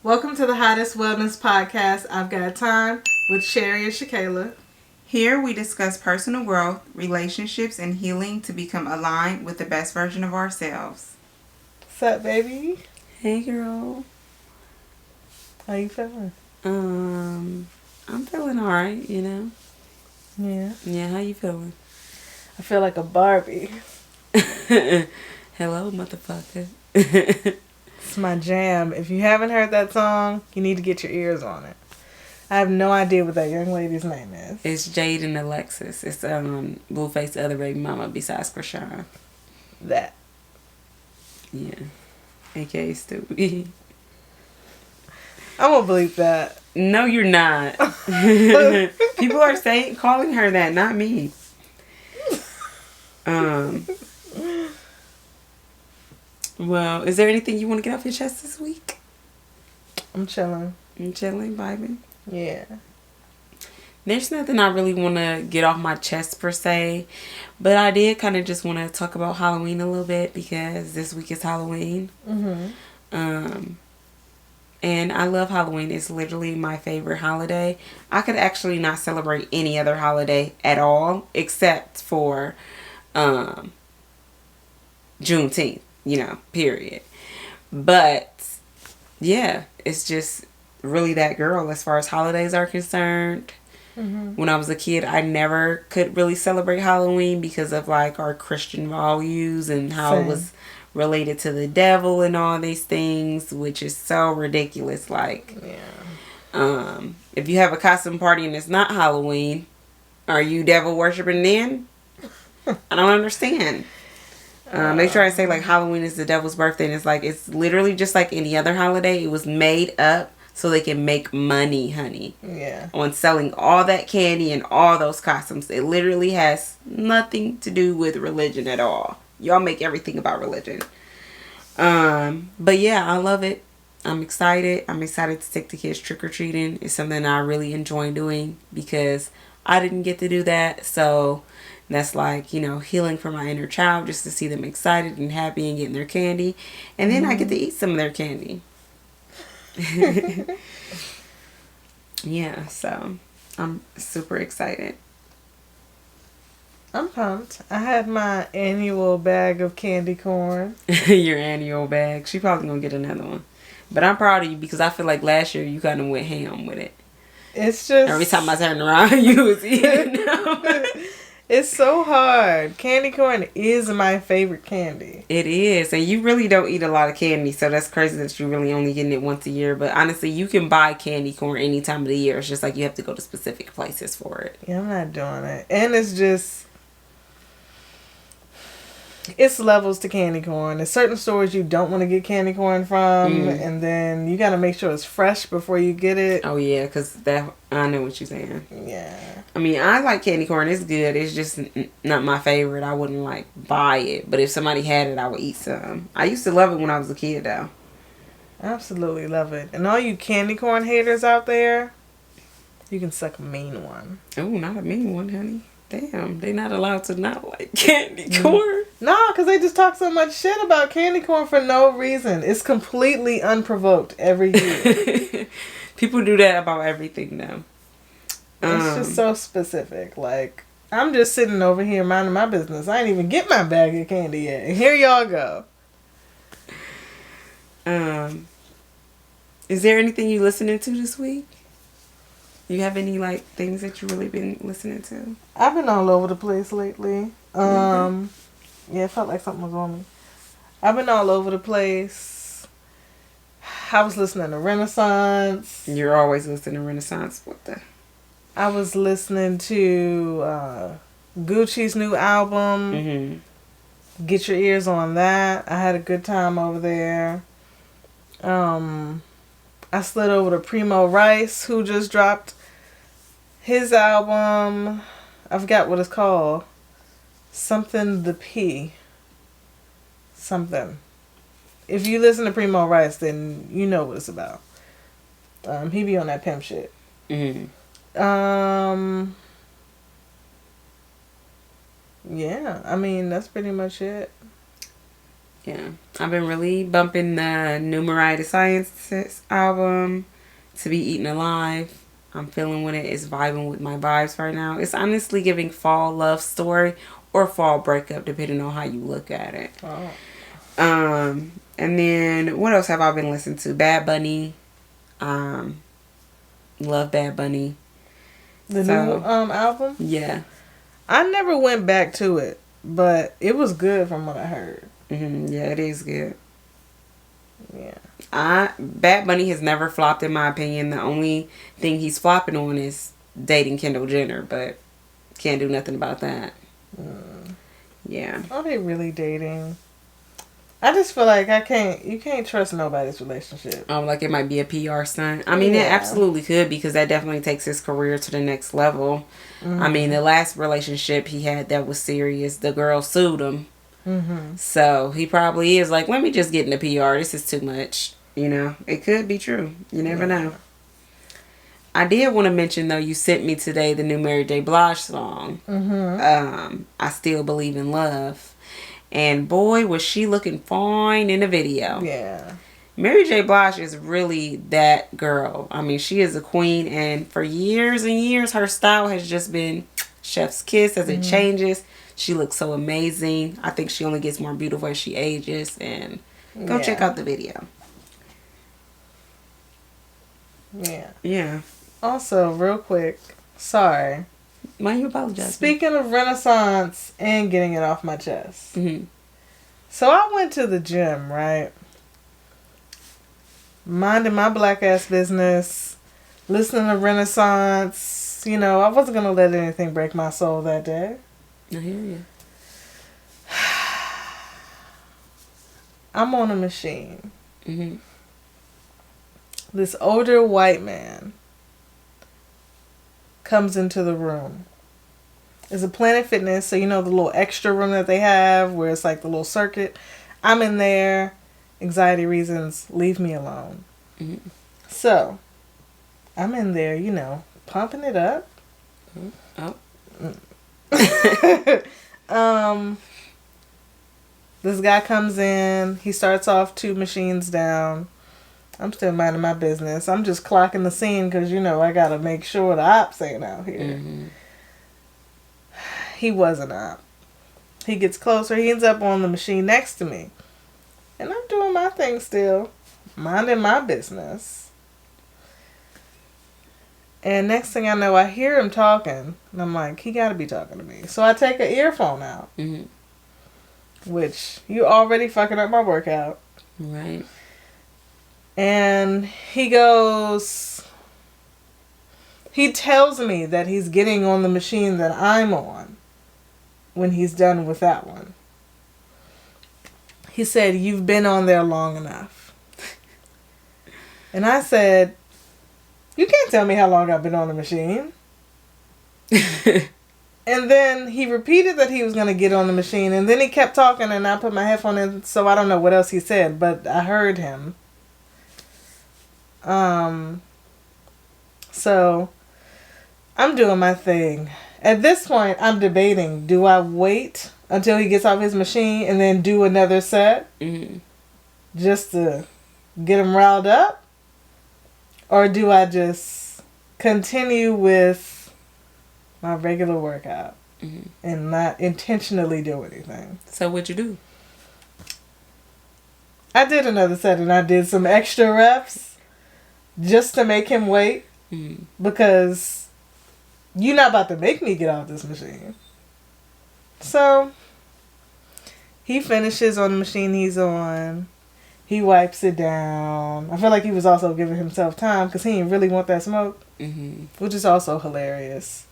Welcome to the Hottest Wellness Podcast. I've got time with Cherry ShaKayla. Here we discuss personal growth, relationships, and healing to become aligned with the best version of ourselves. What's up, baby? Hey, girl. How you feeling? I'm feeling alright, you know? Yeah. Yeah, how you feeling? I feel like a Barbie. Hello, motherfucker. It's my jam. If you haven't heard that song, you need to get your ears on it. I have no idea what that young lady's name is. It's Jade and Alexis. It's Blueface, the other baby mama besides Krishan. That. Yeah. AKA Stupid. I won't believe that. No, you're not. People are calling her that, not me. Well, is there anything you want to get off your chest this week? I'm chilling. I'm chilling, vibing. Yeah. There's nothing I really want to get off my chest per se, but I did kind of just want to talk about Halloween a little bit because this week is Halloween. And I love Halloween. It's literally my favorite holiday. I could actually not celebrate any other holiday at all except for Juneteenth, period. But yeah, it's just really that girl as far as holidays are concerned. When I was a kid, I never could really celebrate Halloween because of like our Christian values and how it was related to the devil and all these things, which is so ridiculous. Like, if you have a costume party and it's not Halloween, are you devil worshiping then? I don't understand. They try to say like Halloween is the devil's birthday, and it's like it's literally just like any other holiday. It was made up so they can make money, honey. Yeah. On selling all that candy and all those costumes. It literally has nothing to do with religion at all. Y'all make everything about religion. But yeah, I love it. I'm excited. I'm excited to take the kids trick-or-treating. It's something I really enjoy doing because I didn't get to do that. So that's like, healing for my inner child just to see them excited and happy and getting their candy. And then I get to eat some of their candy. Yeah, so I'm super excited. I'm pumped. I had my annual bag of candy corn. Your annual bag. She probably gonna get another one. But I'm proud of you because I feel like last year you kind of went ham with it. It's just... Every time I turned around, you was eating them. It's so hard. Candy corn is my favorite candy. It is. And you really don't eat a lot of candy, so that's crazy that you're really only getting it once a year. But honestly, you can buy candy corn any time of the year. It's just like you have to go to specific places for it. Yeah, I'm not doing it. And it's just... It's levels to candy corn. There's certain stores you don't want to get candy corn from, and then you got to make sure it's fresh before you get it. Oh, yeah, because I know what you're saying. Yeah. I mean, I like candy corn. It's good. It's just not my favorite. I wouldn't, buy it. But if somebody had it, I would eat some. I used to love it when I was a kid, though. Absolutely love it. And all you candy corn haters out there, you can suck a mean one. Oh, not a mean one, honey. Damn, they not allowed to not like candy corn. No, because they just talk so much shit about candy corn for no reason. It's completely unprovoked every year. People do that about everything now. It's just so specific. Like, I'm just sitting over here minding my business. I ain't even get my bag of candy yet. And here y'all go. Is there anything you listening to this week? You have any things that you really been listening to? I've been all over the place lately. Yeah, it felt like something was on me. I've been all over the place. I was listening to Renaissance. You're always listening to Renaissance. What the? I was listening to Gucci's new album. Get your ears on that. I had a good time over there. I slid over to Primo Rice, who just dropped his album. I forgot what it's called. Something the P. Something. If you listen to Primo Rice, then you know what it's about. He be on that pimp shit. Yeah, I mean, that's pretty much it. Yeah. I've been really bumping the new Mariah the Scientist album, To Be Eaten Alive. I'm feeling with it. It's vibing with my vibes right now. It's honestly giving fall love story or fall breakup, depending on how you look at it. Oh. And then what else have I been listening to? Bad Bunny. Love Bad Bunny. The new album? Yeah. I never went back to it, but it was good from what I heard. Yeah, it is good. Yeah. Bad Bunny has never flopped in my opinion. The only thing he's flopping on is dating Kendall Jenner, but can't do nothing about that. Yeah. Are they really dating? I just feel like you can't trust nobody's relationship. Like it might be a PR stunt. I mean, it absolutely could, because that definitely takes his career to the next level. I mean, the last relationship he had that was serious, the girl sued him. So he probably is like, let me just get into PR. This is too much. You know, it could be true. You never know. I did want to mention, though, you sent me today the new Mary J. Blige song. I Still Believe in Love. And boy, was she looking fine in the video. Yeah. Mary J. Blige is really that girl. I mean, she is a queen. And for years and years, her style has just been chef's kiss as it changes. She looks so amazing. I think she only gets more beautiful as she ages. And go check out the video. Yeah. Yeah. Also, real quick, sorry. Why you apologizing? Speaking of Renaissance and getting it off my chest. So I went to the gym, right? Minding my black ass business. Listening to Renaissance. You know, I wasn't going to let anything break my soul that day. I hear you. I'm on a machine. This older white man comes into the room. It's a Planet Fitness, so you know the little extra room that they have where it's like the little circuit. I'm in there. Anxiety reasons, leave me alone. So, I'm in there, you know, pumping it up. This guy comes in. He starts off 2 machines down. I'm still minding my business. I'm just clocking the scene because, you know, I got to make sure the ops ain't out here. He was an op. He gets closer. He ends up on the machine next to me. And I'm doing my thing still. Minding my business. And next thing I know, I hear him talking. And I'm like, he got to be talking to me. So I take an earphone out. Which, you already fucking up my workout. Right. And he goes... He tells me that he's getting on the machine that I'm on when he's done with that one. He said, you've been on there long enough. And I said, you can't tell me how long I've been on the machine. And then he repeated that he was going to get on the machine. And then he kept talking and I put my headphone in. So I don't know what else he said, but I heard him. So I'm doing my thing. At this point, I'm debating, do I wait until he gets off his machine and then do another set? Just to get him riled up? Or do I just continue with my regular workout and not intentionally do anything? So what'd you do? I did another set and I did some extra reps just to make him wait. Because you're not about to make me get off this machine. So, he finishes on the machine he's on. He wipes it down. I feel like he was also giving himself time because he didn't really want that smoke. Which is also hilarious.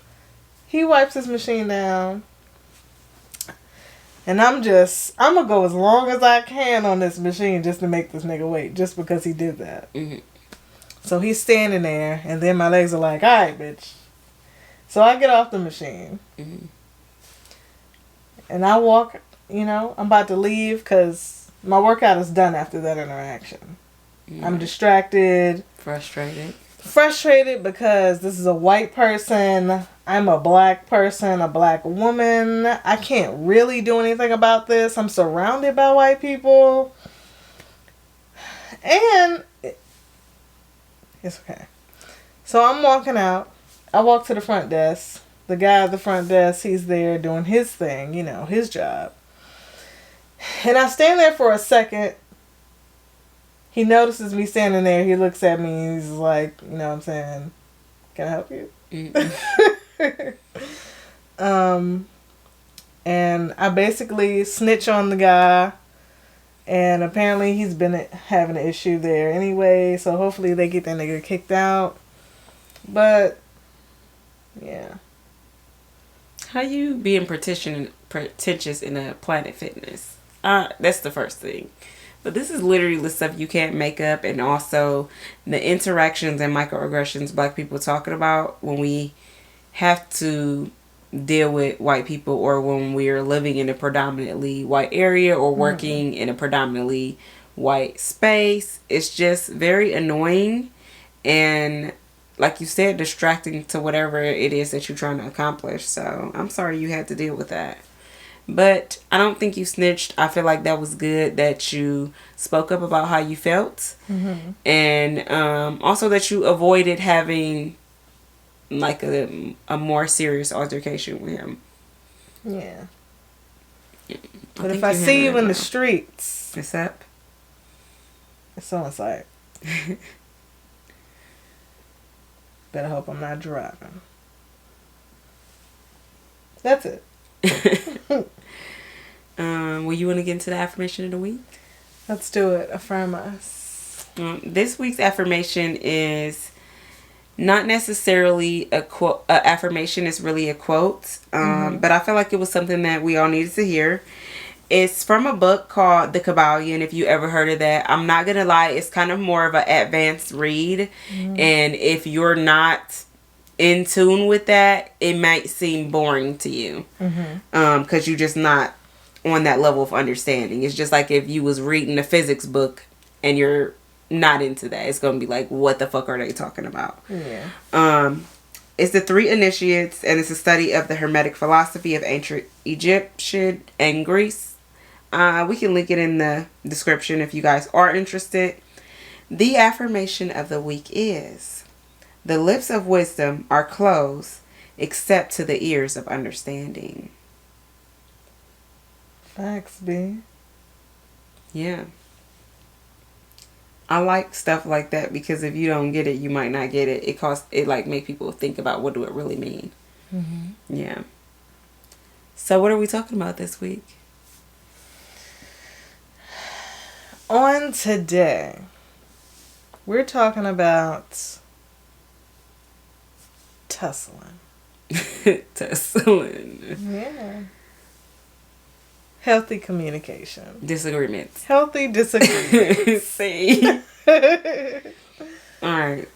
He wipes his machine down. And I'm going to go as long as I can on this machine just to make this nigga wait. Just because he did that. So he's standing there, and then my legs are like, all right, bitch. So I get off the machine. And I walk, you know, I'm about to leave because my workout is done after that interaction. I'm distracted. Frustrated. Frustrated because this is a white person I'm a black person, a black woman. I can't really do anything about this. I'm surrounded by white people. And it's okay. So I'm walking out. I walk to the front desk. The guy at the front desk, he's there doing his thing, you know, his job. And I stand there for a second. He notices me standing there. He looks at me. He's like, you know what I'm saying? Can I help you? And I basically snitch on the guy. And apparently he's been having an issue there anyway. So hopefully they get that nigga kicked out. But, yeah. How you being pretentious in a Planet Fitness? That's the first thing. But this is literally the stuff you can't make up, and also the interactions and microaggressions black people talking about when we have to deal with white people, or when we're living in a predominantly white area or working in a predominantly white space. It's just very annoying and, like you said, distracting to whatever it is that you're trying to accomplish. So I'm sorry you had to deal with that. But I don't think you snitched. I feel like that was good that you spoke up about how you felt. And also that you avoided having like a more serious altercation with him. Yeah. But if I see you in the streets, what's up? It's on site. Better hope I'm not driving. That's it. Well, you want to get into the affirmation of the week? Let's do it. Affirm us. This week's affirmation is not necessarily a quote. Affirmation is really a quote, but I feel like it was something that we all needed to hear. It's from a book called The Kabbalion, if you ever heard of that. I'm not gonna lie, it's kind of more of an advanced read, and if you're not in tune with that, it might seem boring to you, because you're just not on that level of understanding. It's just like if you was reading a physics book and you're not into that, it's gonna be like, what the fuck are they talking about? It's the Three Initiates, and it's a study of the Hermetic philosophy of ancient Egyptian and Greece. We can link it in the description if you guys are interested. The affirmation of the week is: the lips of wisdom are closed except to the ears of understanding. Facts, B. Yeah. I like stuff like that because if you don't get it, you might not get it. It like make people think about what do it really mean. Yeah. So what are we talking about this week? On today, we're talking about tussling. Tussling. Yeah. Healthy communication. Disagreements. Healthy disagreements. See. Alright.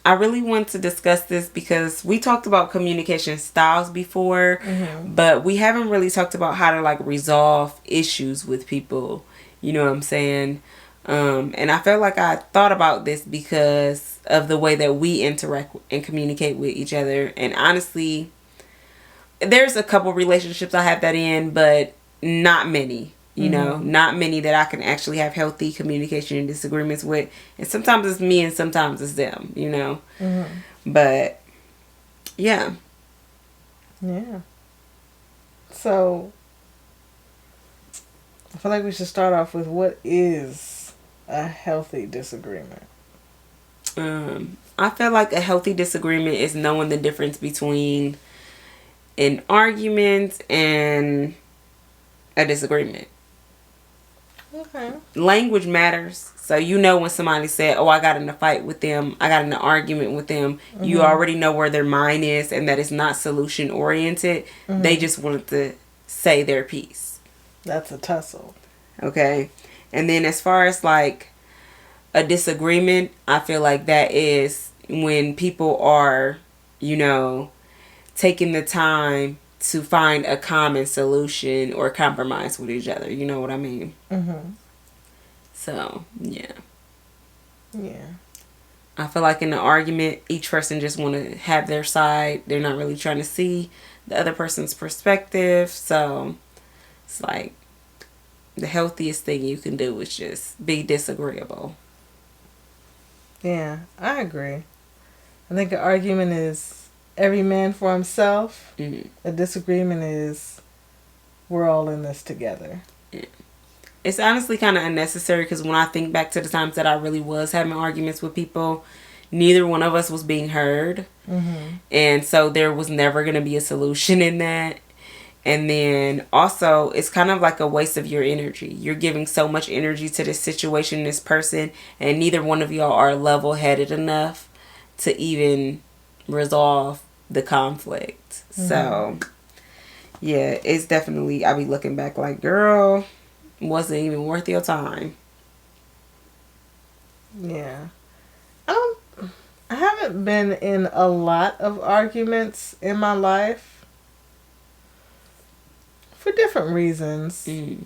I really want to discuss this because we talked about communication styles before, but we haven't really talked about how to like resolve issues with people. You know what I'm saying? And I felt like I thought about this because of the way that we interact and communicate with each other. And honestly, there's a couple relationships I have that in, but not many. You know, not many that I can actually have healthy communication and disagreements with. And sometimes it's me and sometimes it's them, you know. But, yeah. Yeah. So, I feel like we should start off with what is a healthy disagreement? I feel like a healthy disagreement is knowing the difference between an argument and a disagreement. Okay. Language matters. So you know when somebody said, oh, I got in a fight with them, I got in an argument with them, you already know where their mind is and that it's not solution oriented. They just wanted to say their piece. That's a tussle. Okay. And then as far as like a disagreement, I feel like that is when people are, you know, taking the time to find a common solution or compromise with each other. You know what I mean? So, yeah. Yeah. I feel like in the argument, each person just want to have their side. They're not really trying to see the other person's perspective. So it's like the healthiest thing you can do is just be disagreeable. Yeah, I agree. I think an argument is every man for himself. Mm-hmm. A disagreement is we're all in this together. Yeah. It's honestly kind of unnecessary because when I think back to the times that I really was having arguments with people, neither one of us was being heard. Mm-hmm. And so there was never going to be a solution in that. And then also, it's kind of like a waste of your energy. You're giving so much energy to this situation, this person, and neither one of y'all are level-headed enough to even resolve the conflict. Mm-hmm. So, yeah, it's definitely, I be looking back like, girl, wasn't even worth your time. Yeah. I haven't been in a lot of arguments in my life for different reasons. Mm.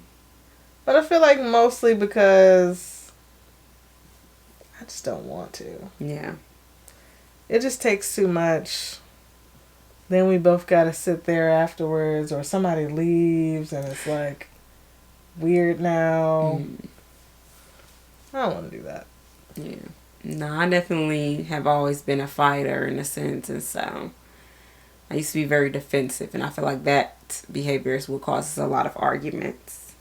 But I feel like mostly because I just don't want to. Yeah. It just takes too much. Then we both got to sit there afterwards, or somebody leaves and it's like weird now. I don't want to do that. Yeah. No, I definitely have always been a fighter in a sense, and so I used to be very defensive, and I feel like that behavior is what causes a lot of arguments.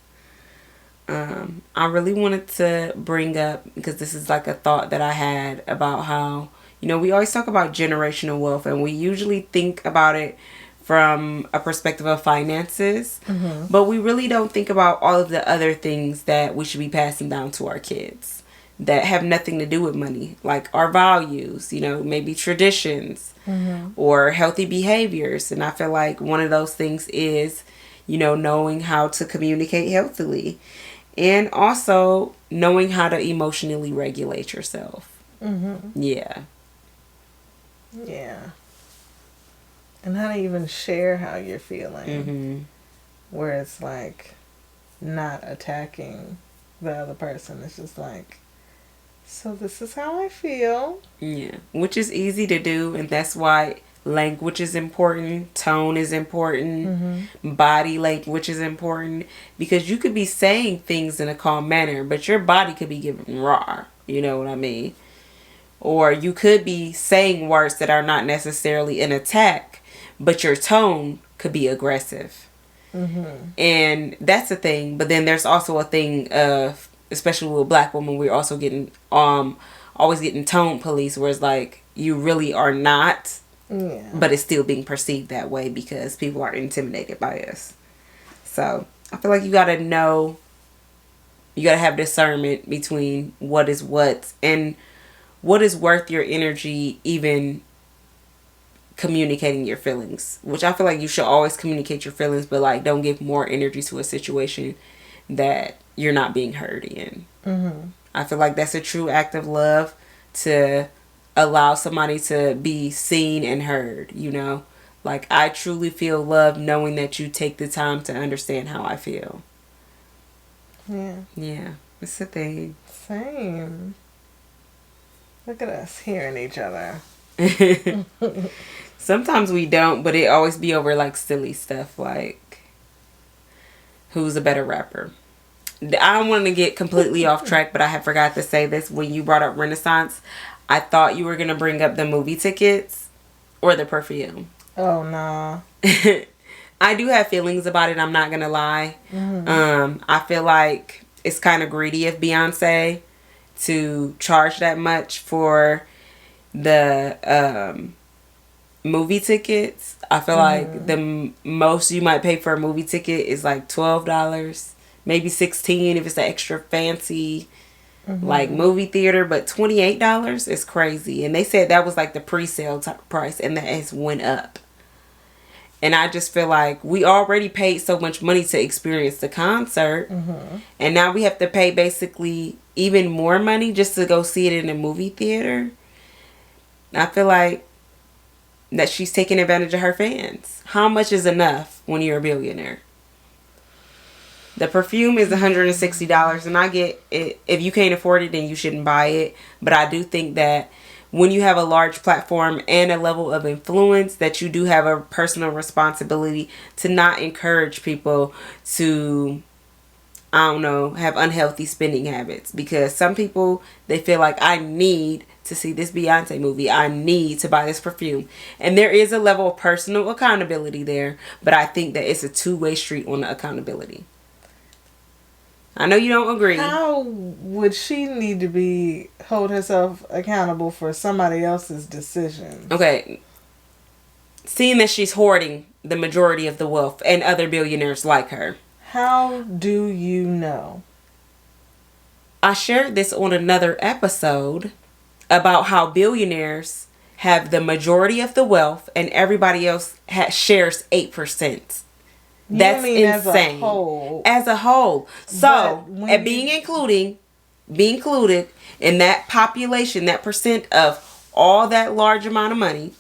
I really wanted to bring up, because this is like a thought that I had about how, we always talk about generational wealth, and we usually think about it from a perspective of finances, but we really don't think about all of the other things that we should be passing down to our kids that have nothing to do with money, like our values, maybe traditions or healthy behaviors. And I feel like one of those things is, knowing how to communicate healthily, and also knowing how to emotionally regulate yourself. Yeah. And how to even share how you're feeling, where it's like not attacking the other person. It's just like, so this is how I feel. Yeah, which is easy to do, and that's why language is important, tone is important, body language is important, because you could be saying things in a calm manner, but your body could be giving raw, you know what I mean? Or you could be saying words that are not necessarily an attack, but your tone could be aggressive. And that's a thing, but then there's also a thing of, especially with Black women, we're also getting always getting tone police, where it's like you really are not, but it's still being perceived that way because people are intimidated by us. So I feel like you gotta have discernment between what is what and what is worth your energy, even communicating your feelings, which I feel like you should always communicate your feelings, but like don't give more energy to a situation that you're not being heard in. I feel like that's a true act of love, to allow somebody to be seen and heard, like I truly feel love knowing that you take the time to understand how I feel. Yeah, it's a thing. Same. Look at us hearing each other. Sometimes we don't, but it always be over like silly stuff, like who's a better rapper. I don't want to get completely off track, but I had forgot to say this when you brought up Renaissance. I thought you were going to bring up the movie tickets or the perfume. Oh, no. I do have feelings about it, I'm not going to lie. I feel like it's kind of greedy of Beyonce to charge that much for the movie tickets. I feel like the most you might pay for a movie ticket is like $12. Maybe $16 if it's an extra fancy like movie theater, but $28 is crazy. And they said that was like the pre-sale type price, and that has went up. And I just feel like we already paid so much money to experience the concert, and now we have to pay basically even more money just to go see it in a movie theater. I feel like that she's taking advantage of her fans. How much is enough when you're a billionaire? The perfume is $160, and I get it. If you can't afford it, then you shouldn't buy it. But I do think that when you have a large platform and a level of influence, that you do have a personal responsibility to not encourage people to, I don't know, have unhealthy spending habits. Because some people, they feel like, I need to see this Beyonce movie, I need to buy this perfume. And there is a level of personal accountability there, but I think that it's a two-way street on the accountability. I know you don't agree. How would she need to hold herself accountable for somebody else's decisions? Okay. Seeing that she's hoarding the majority of the wealth and other billionaires like her. How do you know? I shared this on another episode about how billionaires have the majority of the wealth and everybody else shares 8%. That's insane. As a whole. As a whole. So, at being included in that population, that percent of all that large amount of money,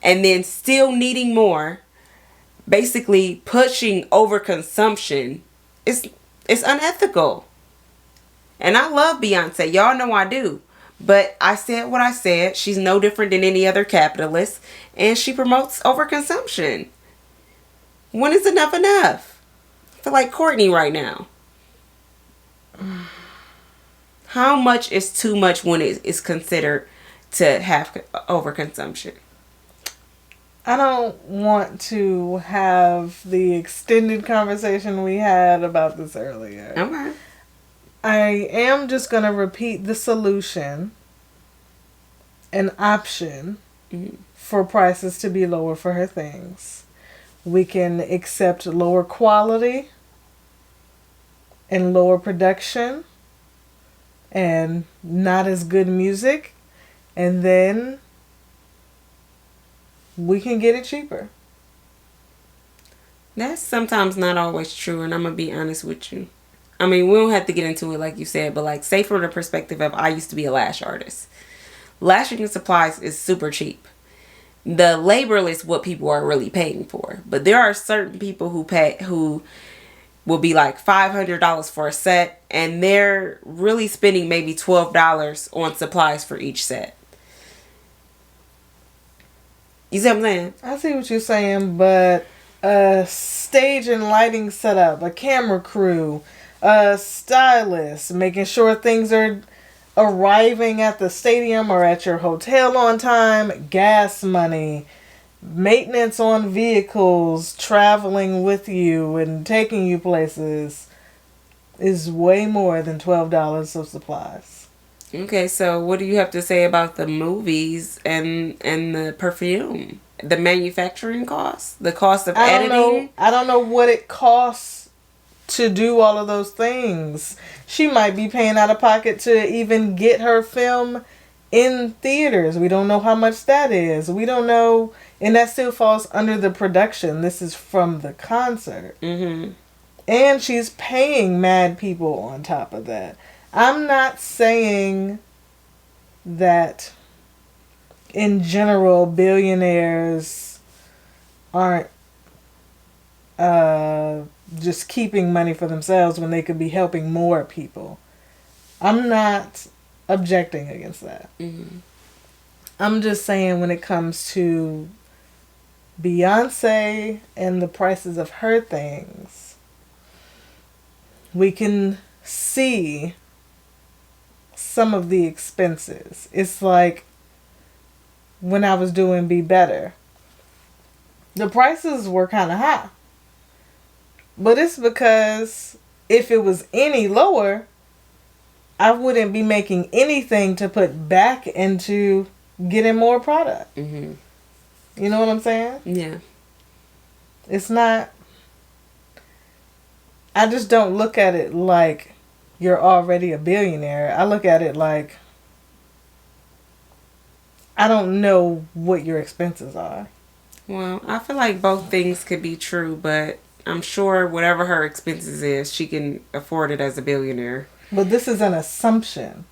and then still needing more, basically pushing overconsumption, it's unethical. And I love Beyonce. Y'all know I do. But I said what I said. She's no different than any other capitalist. And she promotes overconsumption. When is enough enough? I feel like Courtney right now. How much is too much when it is considered to have overconsumption? I don't want to have the extended conversation we had about this earlier. Okay. I am just going to repeat the solution. An option for prices to be lower for her things. We can accept lower quality and lower production and not as good music, and then we can get it cheaper. That's sometimes not always true, and I'm going to be honest with you. I mean, we don't have to get into it like you said, but like, say from the perspective of, I used to be a lash artist. Lashing supplies is super cheap. The labor is what people are really paying for. But there are certain people who will be like $500 for a set, and they're really spending maybe $12 on supplies for each set. You see what I'm saying? I see what you're saying, but a stage and lighting setup, a camera crew, a stylist, making sure things are arriving at the stadium or at your hotel on time, gas money, maintenance on vehicles, traveling with you and taking you places is way more than $12 of supplies. Okay, so what do you have to say about the movies and the perfume? The manufacturing costs? The cost of editing? I don't know what it costs to do all of those things. She might be paying out of pocket to even get her film in theaters. We don't know how much that is. We don't know, and that still falls under the production. This is from the concert. Mm-hmm. And she's paying mad people on top of that. I'm not saying that in general billionaires aren't just keeping money for themselves when they could be helping more people. I'm not objecting against that. Mm-hmm. I'm just saying when it comes to Beyonce and the prices of her things, we can see some of the expenses. It's like when I was doing Be Better, the prices were kind of high. But it's because if it was any lower, I wouldn't be making anything to put back into getting more product. Mm-hmm. You know what I'm saying? Yeah. It's not... I just don't look at it like you're already a billionaire. I look at it like I don't know what your expenses are. Well, I feel like both things could be true, but I'm sure whatever her expenses is, she can afford it as a billionaire. But this is an assumption.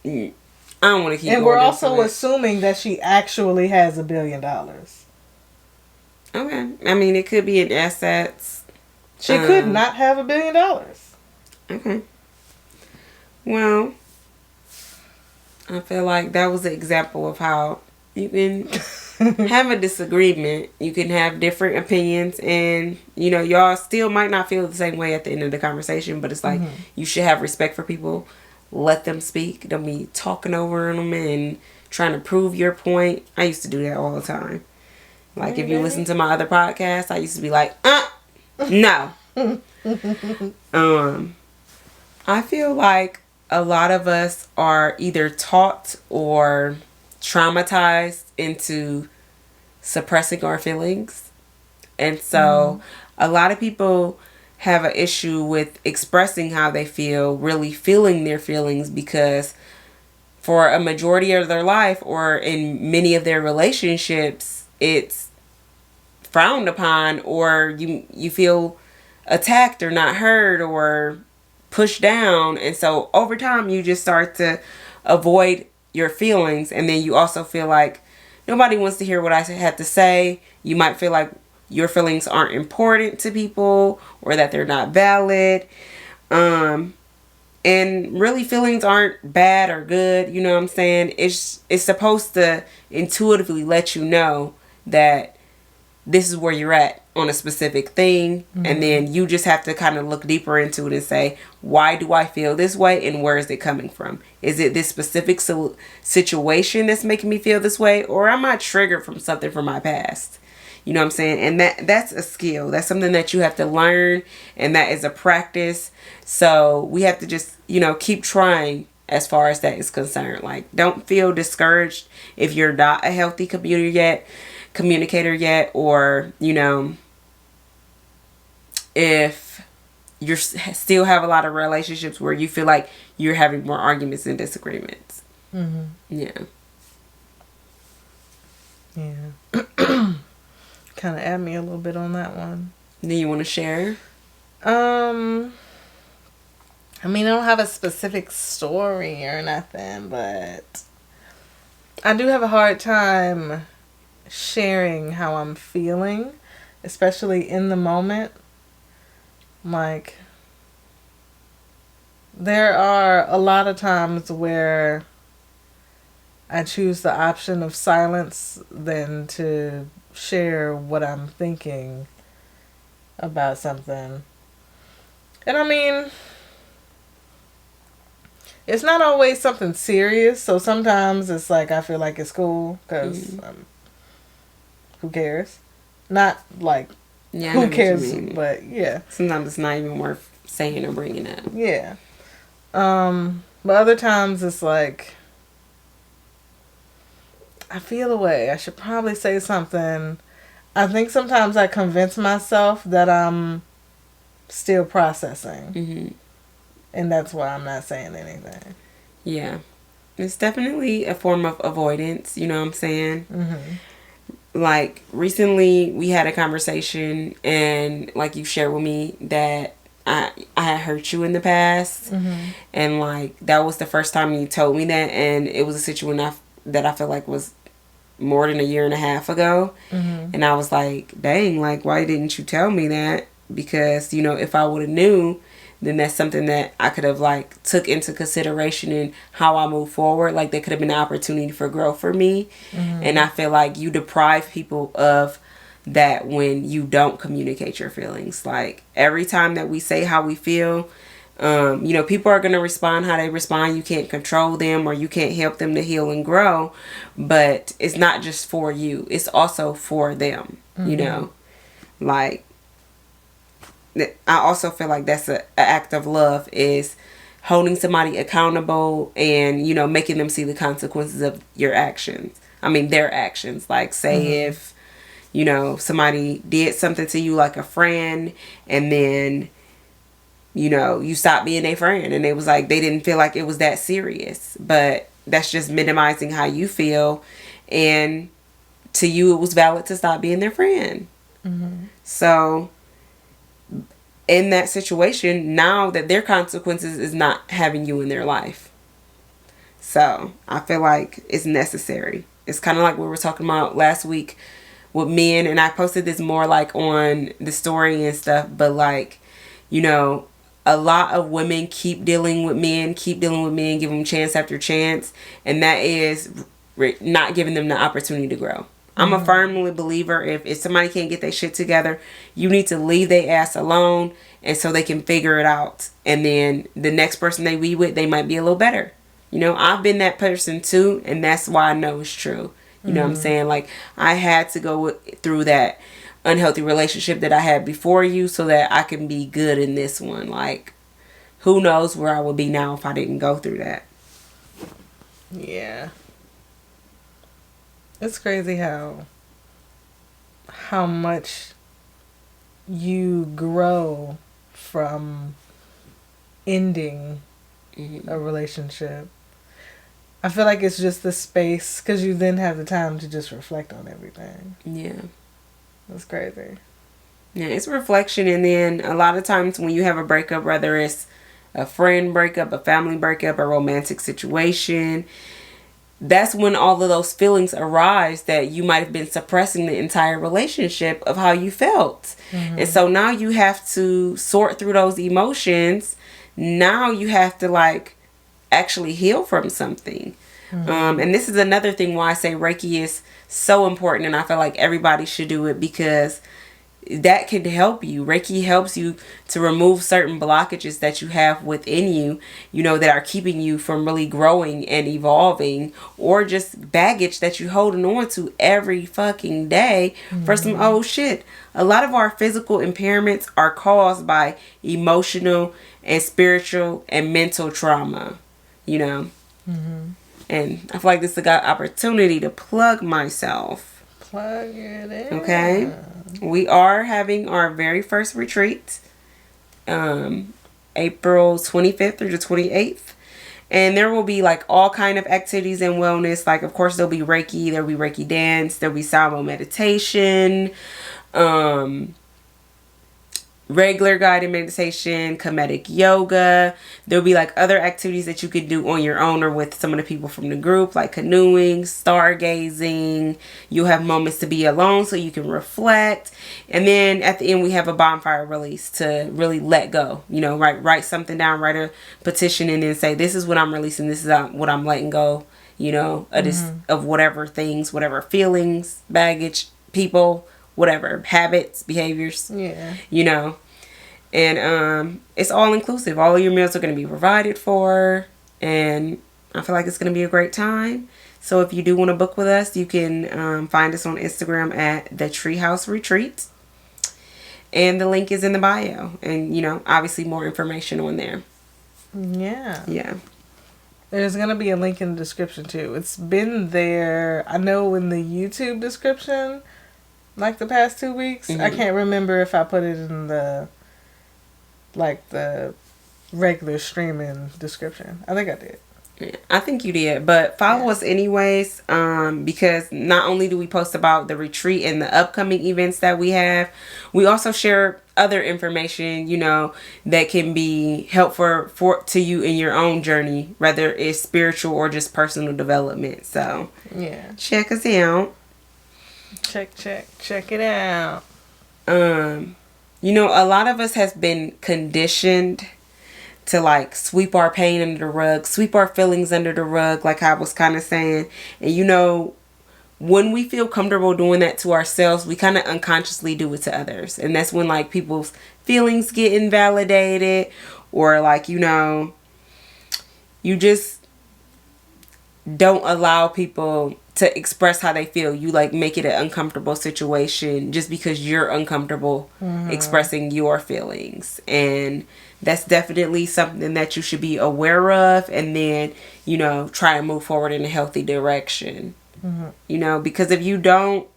I don't want to keep. And we're also assuming that she actually has $1 billion. Okay. I mean, it could be in assets. She could not have $1 billion. Okay. Well, I feel like that was an example of how you can have a disagreement. You can have different opinions, and y'all still might not feel the same way at the end of the conversation. But it's like you should have respect for people. Let them speak. Don't be talking over them and trying to prove your point. I used to do that all the time. Like if you listen to my other podcasts, I used to be like, no. I feel like a lot of us are either taught or traumatized into suppressing our feelings. And so a lot of people have an issue with expressing how they feel, really feeling their feelings, because for a majority of their life or in many of their relationships, it's frowned upon, or you feel attacked or not heard or pushed down. And so over time you just start to avoid your feelings, and then you also feel like nobody wants to hear what I had to say. You might feel like your feelings aren't important to people, or that they're not valid. And really feelings aren't bad or good, you know what I'm saying? It's supposed to intuitively let you know that this is where you're at on a specific thing. And then you just have to kind of look deeper into it and say, why do I feel this way, and where is it coming from? Is it this specific situation that's making me feel this way, or am I triggered from something from my past? You know what I'm saying? And that's a skill. That's something that you have to learn, and that is a practice. So we have to just, keep trying as far as that is concerned. Like, don't feel discouraged if you're not a healthy communicator yet, or if you still have a lot of relationships where you feel like you're having more arguments and disagreements. Yeah Kind of add me a little bit on that one. Do you want to share? I don't have a specific story or nothing, but I do have a hard time sharing how I'm feeling, especially in the moment. Like, there are a lot of times where I choose the option of silence than to share what I'm thinking about something. And it's not always something serious, so sometimes it's like I feel like it's cool because who cares? Not like who cares, but yeah. Sometimes it's not even worth saying or bringing up. Yeah. But other times it's like I feel a way. I should probably say something. I think sometimes I convince myself that I'm still processing. And that's why I'm not saying anything. Yeah. It's definitely a form of avoidance, you know what I'm saying? Like, recently we had a conversation, and like you shared with me that I had hurt you in the past. And like, that was the first time you told me that, and it was a situation that I feel like was more than a year and a half ago. And I was like, dang, like, why didn't you tell me that? Because, if I would have knew, then that's something that I could have like took into consideration in how I move forward. Like, there could have been an opportunity for growth for me. And I feel like you deprive people of that when you don't communicate your feelings. Like, every time that we say how we feel, people are going to respond how they respond. You can't control them, or you can't help them to heal and grow. But it's not just for you. It's also for them, Like, I also feel like that's an act of love, is holding somebody accountable and, making them see the consequences of your actions. Their actions. Like, say if, somebody did something to you, like a friend, and then, you stopped being their friend, and it was like they didn't feel like it was that serious. But that's just minimizing how you feel, and to you it was valid to stop being their friend. So in that situation, now that their consequences is not having you in their life. So I feel like it's necessary. It's kind of like what we were talking about last week with men, and I posted this more like on the story and stuff, but like, a lot of women keep dealing with men, give them chance after chance, and that is not giving them the opportunity to grow. I'm a firmly believer, if somebody can't get their shit together, you need to leave their ass alone, and so they can figure it out. And then the next person they be with, they might be a little better. You know, I've been that person too, and that's why I know it's true. You know what I'm saying? Like, I had to go through that unhealthy relationship that I had before you so that I can be good in this one. Like, who knows where I would be now if I didn't go through that. Yeah. It's crazy how much you grow from ending a relationship. I feel like it's just the space, because you then have the time to just reflect on everything. Yeah. That's crazy. Yeah, it's reflection, and then a lot of times when you have a breakup, whether it's a friend breakup, a family breakup, a romantic situation, that's when all of those feelings arise that you might have been suppressing the entire relationship of how you felt. And so now you have to sort through those emotions. Now you have to, like, actually heal from something. And this is another thing why I say Reiki is so important, and I feel like everybody should do it, because that can help you. Reiki helps you to remove certain blockages that you have within you, you know, that are keeping you from really growing and evolving, or just baggage that you're holding on to every fucking day for some old shit. A lot of our physical impairments are caused by emotional and spiritual and mental trauma, you know. And I feel like this is a good opportunity to plug myself. Plug it in. Okay. We are having our very first retreat, April 25th through the 28th. And there will be, like, all kind of activities and wellness. Like, of course, there'll be Reiki, there'll be Reiki dance, there'll be Salmo meditation, regular guided meditation, comedic yoga. There'll be, like, other activities that you could do on your own or with some of the people from the group, like canoeing, stargazing. You'll have moments to be alone so you can reflect. And then at the end, we have a bonfire release to really let go. You know, write something down, write a petition, and then say, this is what I'm releasing, this is what I'm letting go, you know, of whatever things, whatever feelings, baggage, people, whatever, habits, behaviors, you know. And it's all inclusive. All your meals are going to be provided for, and I feel like it's going to be a great time. So if you do want to book with us, you can find us on Instagram at the Treehouse Retreat, and the link is in the bio, and, you know, obviously more information on there. Yeah. There's going to be a link in the description too. It's been there, I know, in the YouTube description, like the past 2 weeks. I can't remember if I put it in the regular streaming description. I think I did. Yeah, I think you did, but follow us anyways, because not only do we post about the retreat and the upcoming events that we have, we also share other information, you know, that can be helpful to you in your own journey, whether it's spiritual or just personal development. So check us out. Check it out. You know, a lot of us has been conditioned to, like, sweep our pain under the rug, sweep our feelings under the rug, like I was kind of saying. And, you know, when we feel comfortable doing that to ourselves, we kind of unconsciously do it to others. And that's when, like, people's feelings get invalidated, or, like, you know, you just don't allow people to express how they feel. You, like, make it an uncomfortable situation just because you're uncomfortable expressing your feelings. And that's definitely something that you should be aware of, and then, you know, try and move forward in a healthy direction. You know, because if you don't,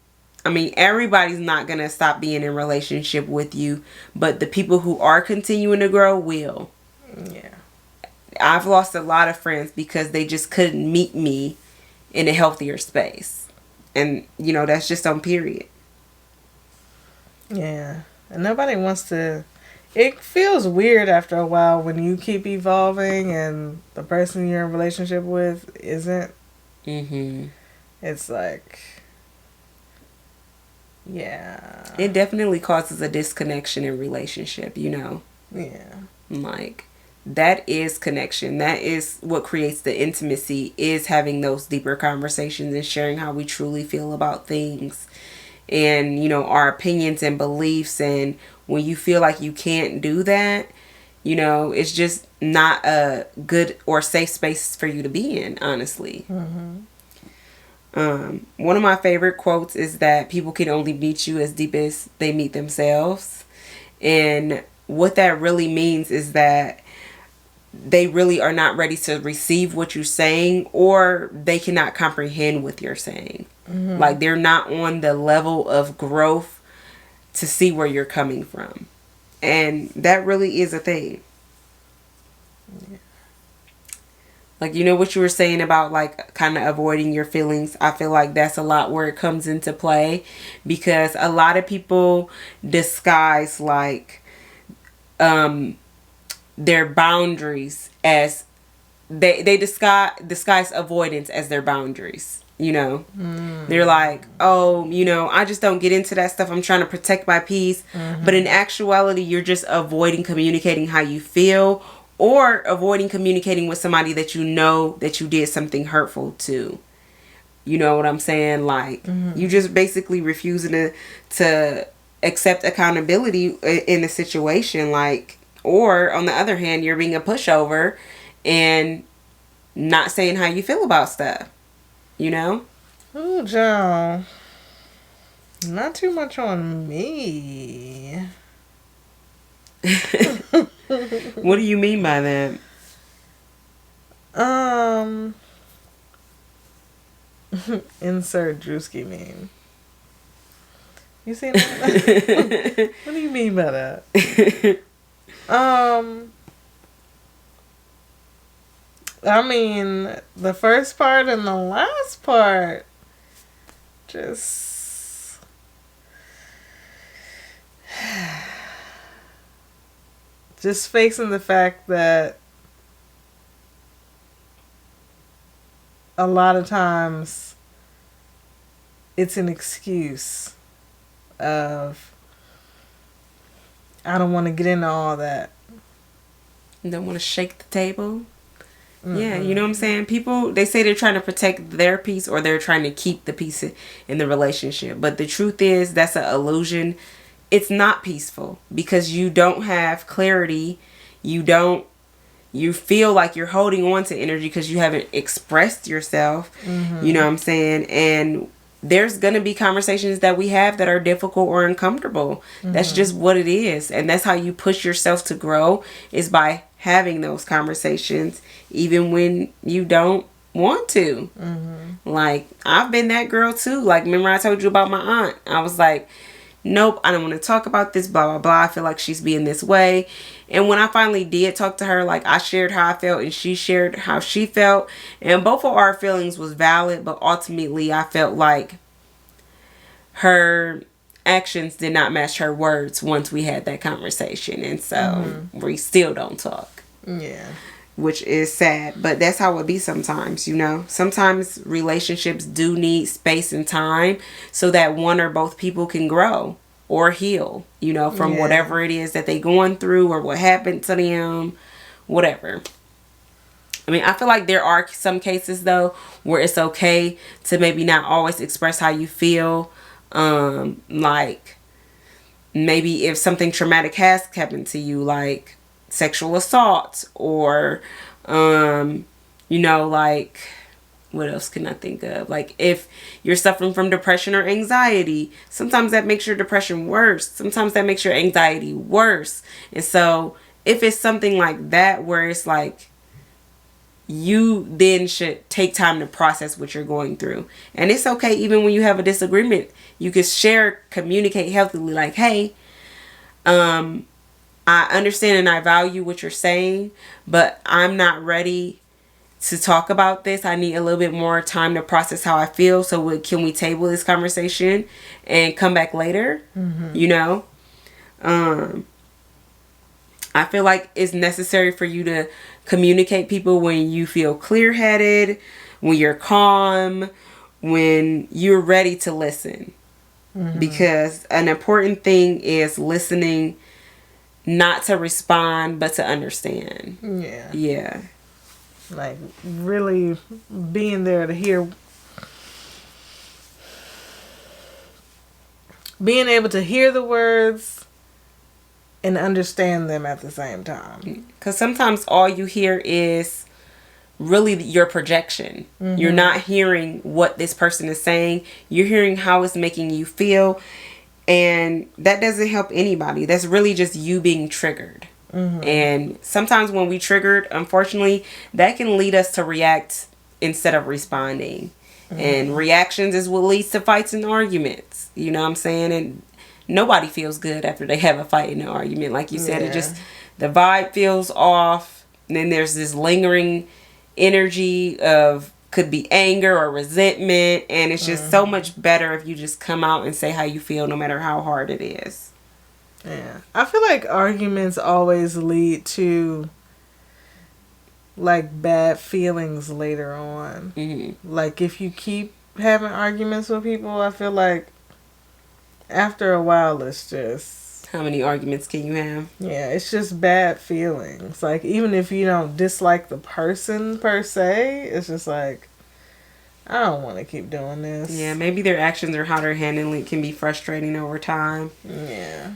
I mean, everybody's not going to stop being in relationship with you, but the people who are continuing to grow will. Yeah. I've lost a lot of friends because they just couldn't meet me in a healthier space. And, you know, that's just on period. Yeah. And nobody wants to... It feels weird after a while when you keep evolving and the person you're in a relationship with isn't. It's like... Yeah. It definitely causes a disconnection in relationship, you know. Yeah. Like, that is connection. That is what creates the intimacy, is having those deeper conversations and sharing how we truly feel about things, and, you know, our opinions and beliefs. And when you feel like you can't do that, you know, it's just not a good or safe space for you to be in, honestly. One of my favorite quotes is that people can only meet you as deep as they meet themselves. And what that really means is that they really are not ready to receive what you're saying, or they cannot comprehend what you're saying. Like, they're not on the level of growth to see where you're coming from. And that really is a thing. Yeah. Like, you know what you were saying about, like, kind of avoiding your feelings? I feel like that's a lot where it comes into play, because a lot of people disguise, like, their boundaries as they disguise avoidance as their boundaries. You know, they're like, oh, you know, I just don't get into that stuff. I'm trying to protect my peace. But in actuality, you're just avoiding communicating how you feel, or avoiding communicating with somebody that you know that you did something hurtful to. You know what I'm saying? Like, you just basically refusing to accept accountability in the situation. Like, or on the other hand, you're being a pushover and not saying how you feel about stuff. You know? Ooh, Joe. Not too much on me. What do you mean by that? Insert Drewski meme. You seen that? What do you mean by that? I mean, the first part and the last part, just facing the fact that a lot of times it's an excuse of, I don't want to get into all that. You don't want to shake the table? Yeah, you know what I'm saying? People, they say they're trying to protect their peace, or they're trying to keep the peace in the relationship. But the truth is, that's an illusion. It's not peaceful, because you don't have clarity. You feel like you're holding on to energy because you haven't expressed yourself. You know what I'm saying? And there's going to be conversations that we have that are difficult or uncomfortable. That's just what it is. And that's how you push yourself to grow, is by having those conversations, even when you don't want to. Like, I've been that girl too. Like, remember I told you about my aunt? I was like, nope, I don't want to talk about this, blah, blah, blah. I feel like she's being this way. And when I finally did talk to her, like, I shared how I felt and she shared how she felt. And both of our feelings was valid, but ultimately I felt like her actions did not match her words once we had that conversation. And so we still don't talk. Yeah. Which is sad, but that's how it be sometimes, you know. Sometimes relationships do need space and time so that one or both people can grow or heal, you know, from whatever it is that they going through or what happened to them, whatever. I mean, I feel like there are some cases though where it's okay to maybe not always express how you feel. Like, maybe if something traumatic has happened to you, like sexual assault, or you know, like, what else can I think of? Like, if you're suffering from depression or anxiety, sometimes that makes your depression worse. Sometimes that makes your anxiety worse. And so if it's something like that where it's like, you then should take time to process what you're going through. And it's okay even when you have a disagreement. You can share, communicate healthily, like, hey, I understand and I value what you're saying, but I'm not ready to talk about this. I need a little bit more time to process how I feel. So can we table this conversation and come back later? You know? I feel like it's necessary for you to communicate people when you feel clear-headed, when you're calm, when you're ready to listen. Because an important thing is listening not to respond, but to understand. Yeah. Yeah. Like, really being there to hear. Being able to hear the words and understand them at the same time. Because sometimes all you hear is really your projection. Mm-hmm. You're not hearing what this person is saying. You're hearing how it's making you feel. And that doesn't help anybody. That's really just you being triggered. Mm-hmm. And sometimes when we triggered, unfortunately, that can lead us to react instead of responding. Mm-hmm. And reactions is what leads to fights and arguments. You know what I'm saying? And nobody feels good after they have a fight and an argument. Like you said, it just, the vibe feels off. And then there's this lingering energy of, could be anger or resentment. And it's just so much better if you just come out and say how you feel, no matter how hard it is. Yeah. I feel like arguments always lead to, like, bad feelings later on. Mm-hmm. Like, if you keep having arguments with people, I feel like after a while it's just... How many arguments can you have? Yeah, it's just bad feelings. Like, even if you don't dislike the person per se, it's just like, I don't want to keep doing this. Yeah, maybe their actions or how they're handling it can be frustrating over time. Yeah.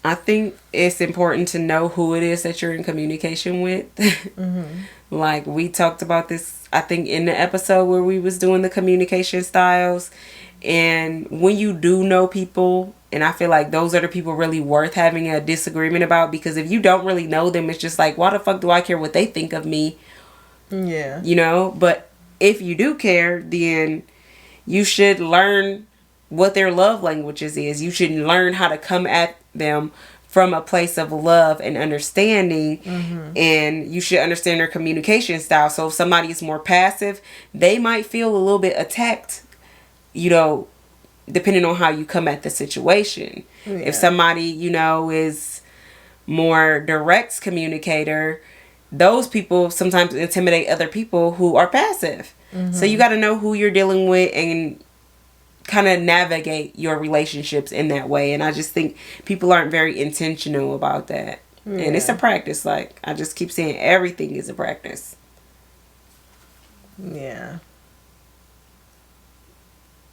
I think it's important to know who it is that you're in communication with. Mm-hmm. Like, we talked about this, I think, in the episode where we was doing the communication styles. And when you do know people, and I feel like those are the people really worth having a disagreement about, because if you don't really know them, it's just like, why the fuck do I care what they think of me? Yeah. You know? But if you do care, then you should learn what their love languages is. You should learn how to come at them from a place of love and understanding. Mm-hmm. And you should understand their communication style. So if somebody is more passive, they might feel a little bit attacked, you know, depending on how you come at the situation. Yeah. If somebody, you know, is more direct communicator, those people sometimes intimidate other people who are passive. Mm-hmm. So you got to know who you're dealing with and kind of navigate your relationships in that way. And I just think people aren't very intentional about that. Yeah. And it's a practice. Like, I just keep saying, everything is a practice. Yeah.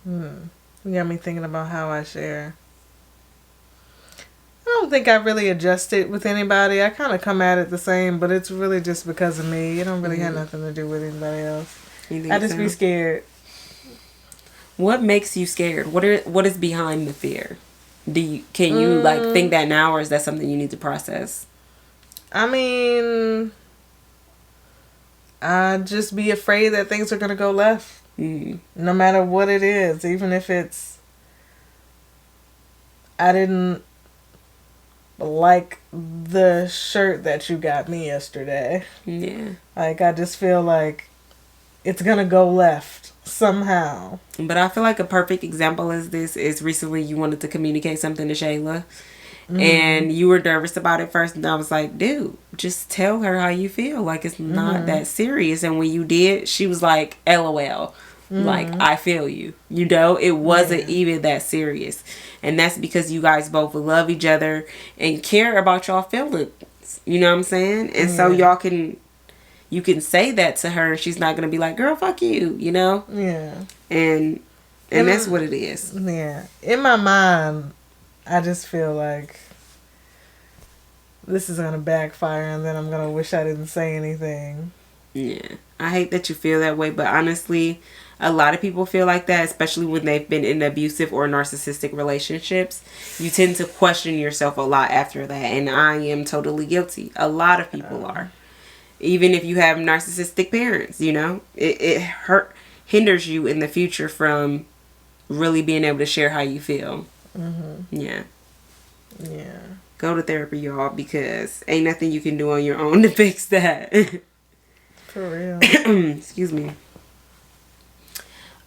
You got me thinking about how I share. I don't think I really adjusted with anybody. I kind of come at it the same, but it's really just because of me. It don't really have nothing to do with anybody else. I just be scared. What makes you scared? What is behind the fear? Can you like think that now, or is that something you need to process? I mean, I just be afraid that things are gonna go left. Mm. No matter what it is, even if it's, I didn't like the shirt that you got me yesterday. Yeah. Like, I just feel like it's gonna go left somehow. But I feel like a perfect example is recently you wanted to communicate something to Shayla. Mm. And you were nervous about it first, and I was like, dude, just tell her how you feel. Like, it's not that serious. And when you did, she was like, LOL. Like, I feel you. You know, it wasn't even that serious. And that's because you guys both love each other and care about y'all feelings. You know what I'm saying? And so you can say that to her, and she's not going to be like, girl, fuck you, you know? Yeah. And that's what it is. Yeah. In my mind, I just feel like this is going to backfire, and then I'm going to wish I didn't say anything. Yeah. I hate that you feel that way, but honestly, a lot of people feel like that, especially when they've been in abusive or narcissistic relationships. You tend to question yourself a lot after that, and I am totally guilty. A lot of people are. Even if you have narcissistic parents, you know, it hinders you in the future from really being able to share how you feel. Mm-hmm. Yeah. Yeah. Go to therapy, y'all, because ain't nothing you can do on your own to fix that. For real. Excuse me.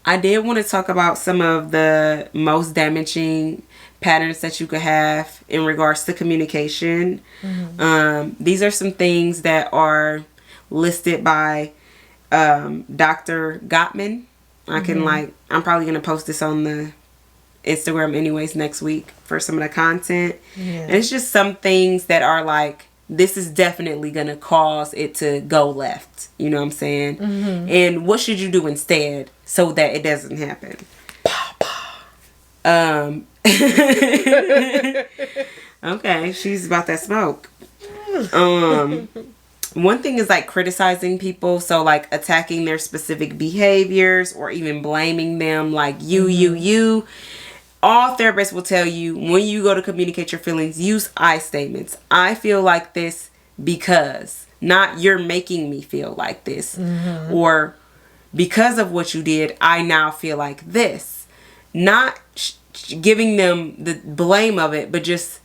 I did want to talk about some of the most damaging patterns that you could have in regards to communication. Mm-hmm. These are some things that are listed by Dr. Gottman. I can I'm probably going to post this on the Instagram anyways next week for some of the content. Yeah. And it's just some things that are like, this is definitely going to cause it to go left. You know what I'm saying? Mm-hmm. And what should you do instead so that it doesn't happen? Okay, she's about that smoke. One thing is like criticizing people, so like attacking their specific behaviors or even blaming them, like you. All therapists will tell you when you go to communicate your feelings, use I statements. I feel like this because, not you're making me feel like this. Mm-hmm. Or because of what you did, I now feel like this. Not giving them the blame of it, but just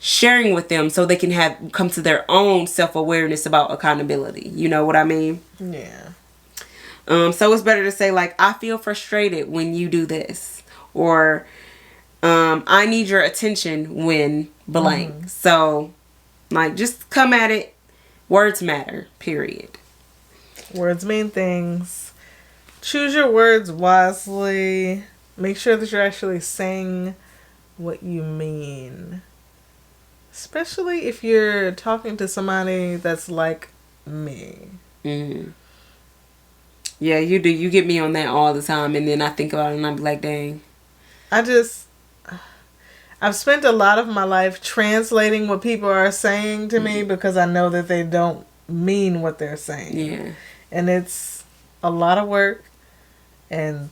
sharing with them so they can come to their own self-awareness about accountability. You know what I mean? Yeah. So it's better to say like, I feel frustrated when you do this, or I need your attention when blank. Mm-hmm. So like, just come at it. Words matter, period. Words mean things. Choose your words wisely. Make sure that you're actually saying what you mean. Especially if you're talking to somebody that's like me. Mm-hmm. Yeah, you do. You get me on that all the time, and then I think about it and I'm like, dang. I've spent a lot of my life translating what people are saying to me because I know that they don't mean what they're saying. Yeah. And it's a lot of work, and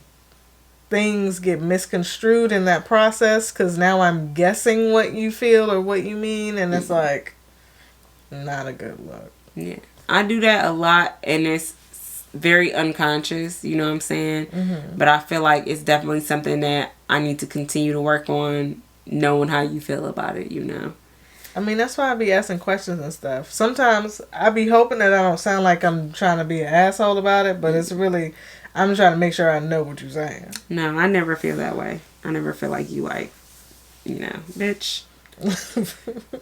things get misconstrued in that process because now I'm guessing what you feel or what you mean, and it's like not a good look. Yeah. I do that a lot, and it's very unconscious, you know what I'm saying? Mm-hmm. But I feel like it's definitely something that I need to continue to work on, knowing how you feel about it, you know? I mean, that's why I be asking questions and stuff. Sometimes I be hoping that I don't sound like I'm trying to be an asshole about it, but it's really, I'm trying to make sure I know what you're saying. No, I never feel that way. I never feel like you like, you know, bitch.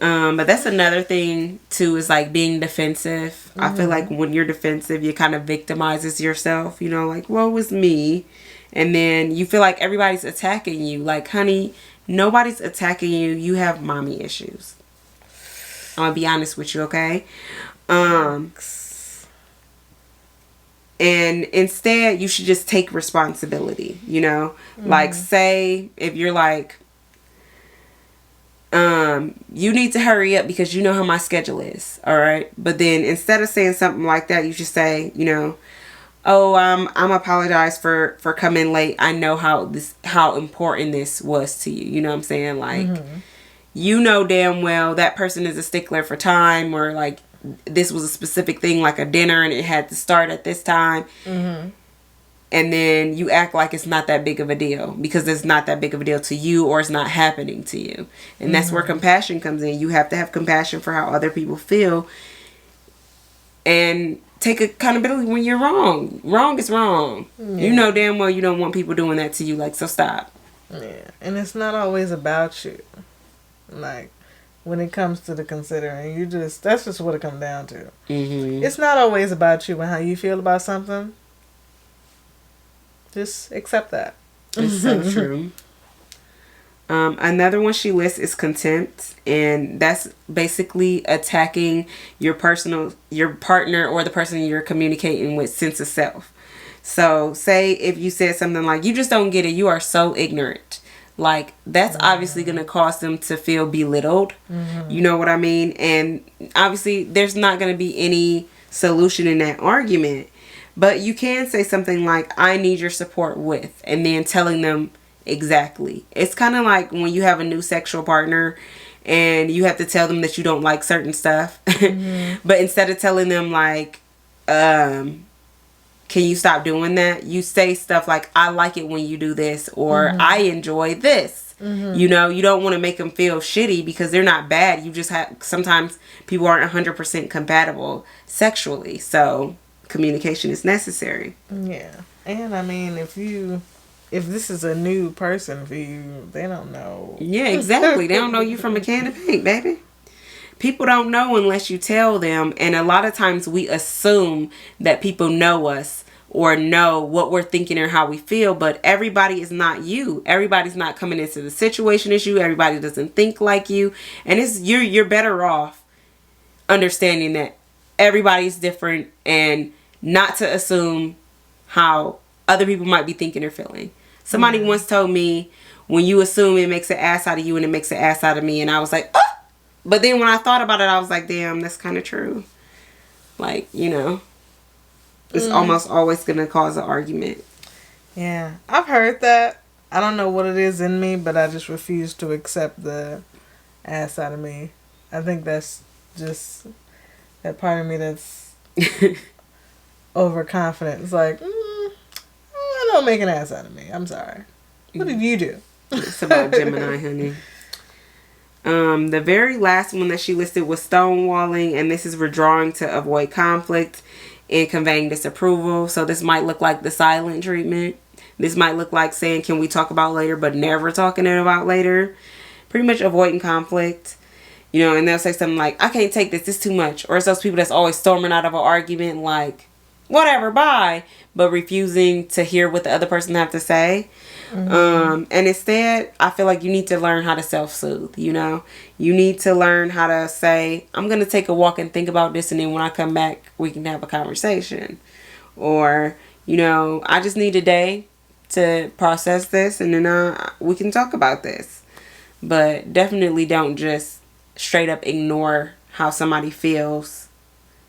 But that's another thing too, is like being defensive. Mm-hmm. I feel like when you're defensive, you kind of victimizes yourself, you know, like, woe was me. And then you feel like everybody's attacking you. Like, honey, nobody's attacking you. You have mommy issues. I'm gonna be honest with you, okay? And instead, you should just take responsibility, you know? Mm-hmm. Like, say, if you're like, you need to hurry up because you know how my schedule is, all right? But then instead of saying something like that, you should say, you know, oh, I'm apologize for coming late. I know how important this was to you. You know what I'm saying? Like, mm-hmm. You know damn well that person is a stickler for time, or like this was a specific thing, like a dinner, and it had to start at this time. Mm-hmm. And then you act like it's not that big of a deal because it's not that big of a deal to you, or it's not happening to you. And mm-hmm. that's where compassion comes in. You have to have compassion for how other people feel and take accountability when you're wrong. Wrong is wrong. Yeah. You know damn well you don't want people doing that to you. Like, so stop. Yeah. And it's not always about you. Like, when it comes to the considering, that's just what it comes down to. Mm-hmm. It's not always about you and how you feel about something. Just accept that. It's so true. Another one she lists is contempt, and that's basically attacking your partner or the person you're communicating with sense of self. So say if you said something like, you just don't get it, you are so ignorant. Like, that's mm-hmm. obviously going to cause them to feel belittled. Mm-hmm. You know what I mean? And obviously there's not going to be any solution in that argument. But you can say something like, I need your support with, and then telling them exactly. It's kind of like when you have a new sexual partner and you have to tell them that you don't like certain stuff. Mm-hmm. But instead of telling them like, can you stop doing that? You say stuff like, I like it when you do this, or mm-hmm. I enjoy this. Mm-hmm. You know, you don't want to make them feel shitty because they're not bad. You just sometimes people aren't 100% compatible sexually. So communication is necessary. Yeah. And I mean, if this is a new person for you, they don't know. Yeah, exactly. They don't know you from a can of paint, baby. People don't know unless you tell them. And a lot of times we assume that people know us or know what we're thinking or how we feel, but everybody is not you. Everybody's not coming into the situation as you. Everybody doesn't think like you. And you're better off understanding that everybody's different and not to assume how other people might be thinking or feeling. Somebody once told me, when you assume, it makes an ass out of you and it makes an ass out of me. And I was like, oh! But then when I thought about it, I was like, damn, that's kind of true. Like, it's almost always going to cause an argument. Yeah, I've heard that. I don't know what it is in me, but I just refuse to accept the ass out of me. I think that's just that part of me that's overconfident. It's like, I don't make an ass out of me. I'm sorry. What did you do? It's about Gemini, honey. The very last one that she listed was stonewalling, and this is withdrawing to avoid conflict and conveying disapproval. So this might look like the silent treatment. This might look like saying, can we talk about later, but never talking about later. Pretty much avoiding conflict. And they'll say something like, I can't take this. This is too much. Or it's those people that's always storming out of an argument like, whatever, bye. But refusing to hear what the other person have to say. And instead, I feel like you need to learn how to self-soothe, You need to learn how to say, I'm going to take a walk and think about this, and then when I come back, we can have a conversation. Or, I just need a day to process this, and then we can talk about this. But definitely don't just straight up ignore how somebody feels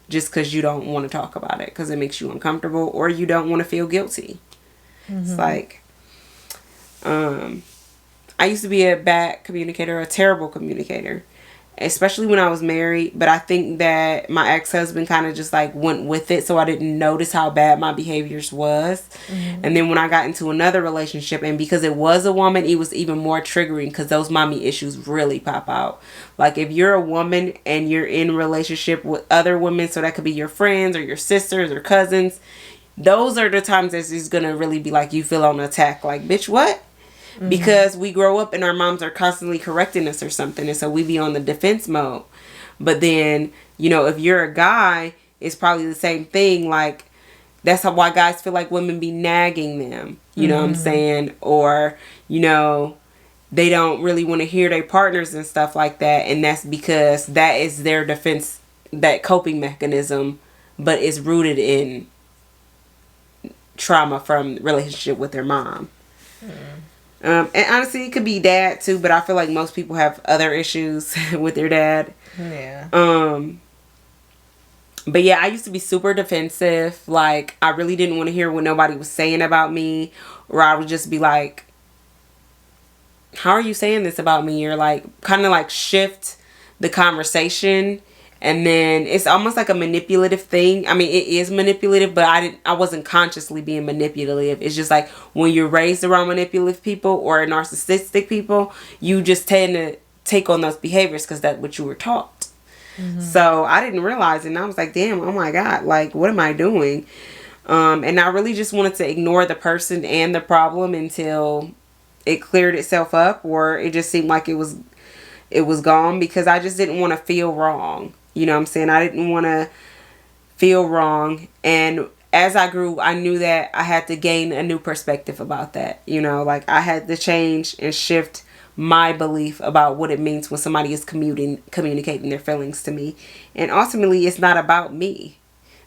just because you don't want to talk about it because it makes you uncomfortable or you don't want to feel guilty. It's like, I used to be a bad communicator, a terrible communicator, especially when I was married. But I think that my ex-husband kind of just like went with it, so I didn't notice how bad my behaviors was. And then when I got into another relationship, and because it was a woman, it was even more triggering because those mommy issues really pop out. Like if you're a woman and you're in a relationship with other women, so that could be your friends or your sisters or cousins, those are the times that it's gonna really be like you feel on attack. Like, bitch, what? Because we grow up and our moms are constantly correcting us or something, and so we be on the defense mode. But then, if you're a guy, it's probably the same thing. Like, that's why guys feel like women be nagging them. You know what I'm saying? Or, they don't really want to hear their partners and stuff like that. And that's because that is their defense, that coping mechanism, but it's rooted in trauma from relationship with their mom. And honestly, it could be dad too, but I feel like most people have other issues with their dad. Yeah. But yeah, I used to be super defensive. Like, I really didn't want to hear what nobody was saying about me. Or I would just be like, how are you saying this about me? Or like, kind of like shift the conversation. And then it's almost like a manipulative thing. I mean, it is manipulative, but I wasn't consciously being manipulative. It's just like when you're raised around manipulative people or narcissistic people, you just tend to take on those behaviors because that's what you were taught. So I didn't realize it. And I was like, damn, oh my God, like, what am I doing? And I really just wanted to ignore the person and the problem until it cleared itself up, or it just seemed like it was gone, because I just didn't want to feel wrong. You know what I'm saying? I didn't want to feel wrong. And as I grew, I knew that I had to gain a new perspective about that. Like I had to change and shift my belief about what it means when somebody is communicating their feelings to me. And ultimately, it's not about me.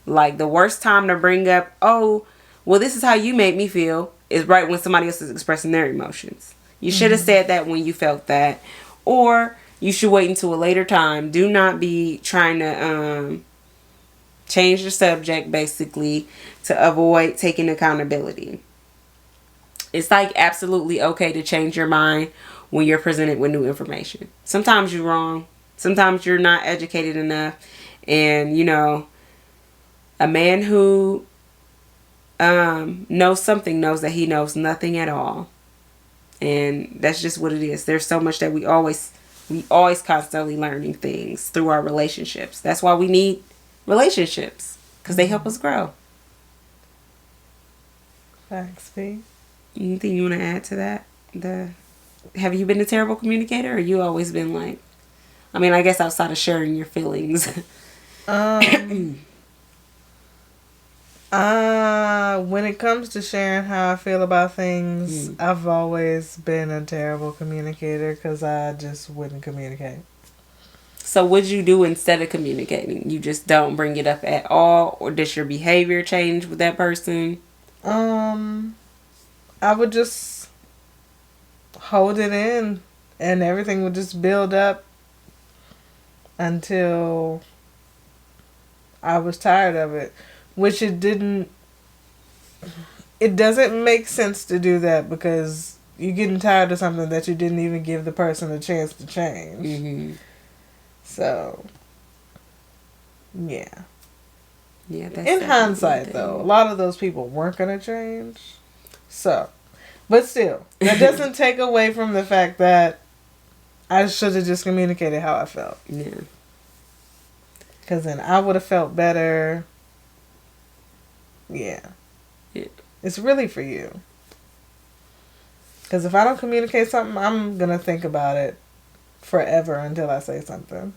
Like, the worst time to bring up, oh, well, this is how you made me feel, is right when somebody else is expressing their emotions. You should have said that when you felt that. Or you should wait until a later time. Do not be trying to change the subject, basically, to avoid taking accountability. It's like absolutely okay to change your mind when you're presented with new information. Sometimes you're wrong. Sometimes you're not educated enough. And, a man who knows something knows that he knows nothing at all. And that's just what it is. There's so much that we always constantly learning things through our relationships. That's why we need relationships, because they help us grow. Thanks, P. Anything you want to add to that? Have you been a terrible communicator, or you always been like, I mean, I guess outside of sharing your feelings. when it comes to sharing how I feel about things, I've always been a terrible communicator because I just wouldn't communicate. So what you do instead of communicating? You just don't bring it up at all, or does your behavior change with that person? I would just hold it in, and everything would just build up until I was tired of it, which it didn't. It doesn't make sense to do that because you're getting tired of something that you didn't even give the person a chance to change. Mm-hmm. So, yeah. Yeah. That's in hindsight, though, a lot of those people weren't gonna change. So, but still, that doesn't take away from the fact that I should have just communicated how I felt. Yeah. Because then I would have felt better. Yeah. It's really for you. Because if I don't communicate something, I'm going to think about it forever until I say something.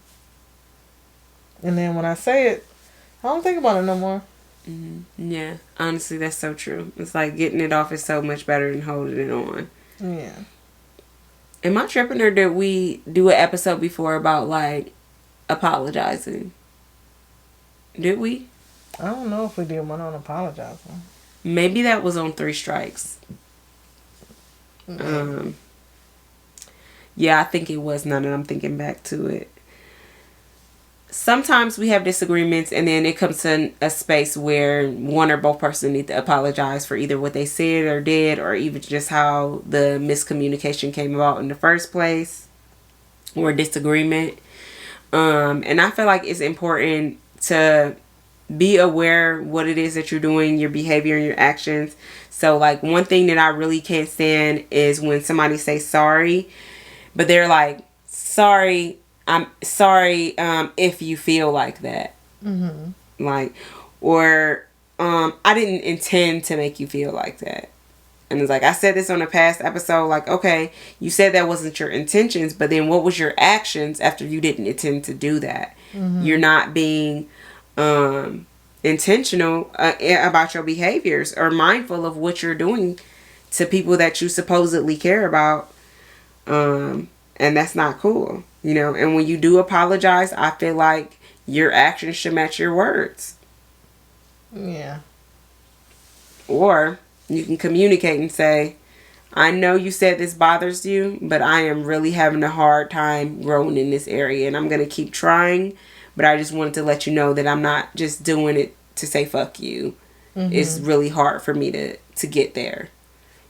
And then when I say it, I don't think about it no more. Mm-hmm. Yeah. Honestly, that's so true. It's like getting it off is so much better than holding it on. Yeah. Am I tripping, or did we do an episode before about, like, apologizing? Did we? I don't know if we did one on apologizing. Maybe that was on 3 Strikes. Yeah, I think it was, now that I'm thinking back to it. Sometimes we have disagreements, and then it comes to a space where one or both person need to apologize for either what they said or did, or even just how the miscommunication came about in the first place, or disagreement. And I feel like it's important to be aware what it is that you're doing, your behavior and your actions. So, like, one thing that I really can't stand is when somebody says sorry, but they're like, sorry, I'm sorry if you feel like that. Mm-hmm. Like, or I didn't intend to make you feel like that. And it's like, I said this on a past episode, like, okay, you said that wasn't your intentions, but then what was your actions after you didn't intend to do that? Mm-hmm. You're not being intentional about your behaviors or mindful of what you're doing to people that you supposedly care about. And that's not cool, you know. And when you do apologize, I feel like your actions should match your words. Yeah. Or you can communicate and say, I know you said this bothers you, but I am really having a hard time growing in this area, and I'm going to keep trying, but I just wanted to let you know that I'm not just doing it to say fuck you. Mm-hmm. It's really hard for me to get there,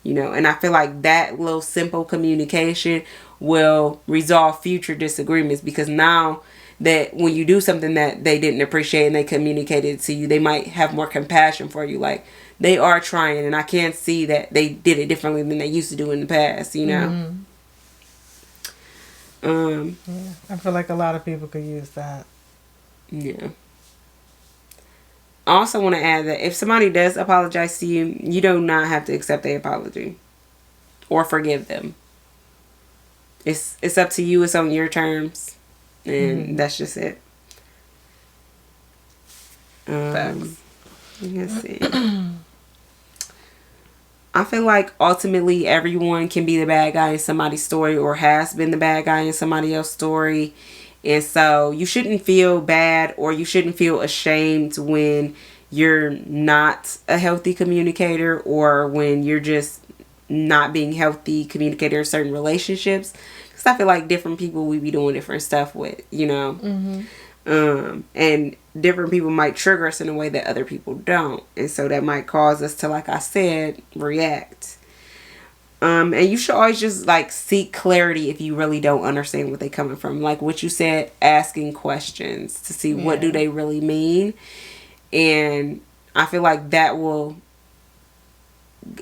you know. And I feel like that little simple communication will resolve future disagreements, because now that when you do something that they didn't appreciate and they communicated to you, they might have more compassion for you. Like, they are trying, and I can't see that they did it differently than they used to do in the past, you know? Yeah, I feel like a lot of people could use that. Yeah. I also want to add that if somebody does apologize to you, you do not have to accept their apology or forgive them. It's up to you. It's on your terms. And that's just it. Facts. Let's see. I feel like ultimately everyone can be the bad guy in somebody's story, or has been the bad guy in somebody else's story. And so you shouldn't feel bad, or you shouldn't feel ashamed when you're not a healthy communicator, or when you're just not being healthy communicator in certain relationships. Because I feel like different people we be doing different stuff with, you know. Mm-hmm. And different people might trigger us in a way that other people don't. And so that might cause us to, like I said, react. And you should always just, like, seek clarity if you really don't understand what they're coming from. Like what you said, asking questions to see what do they really mean. And I feel like that will,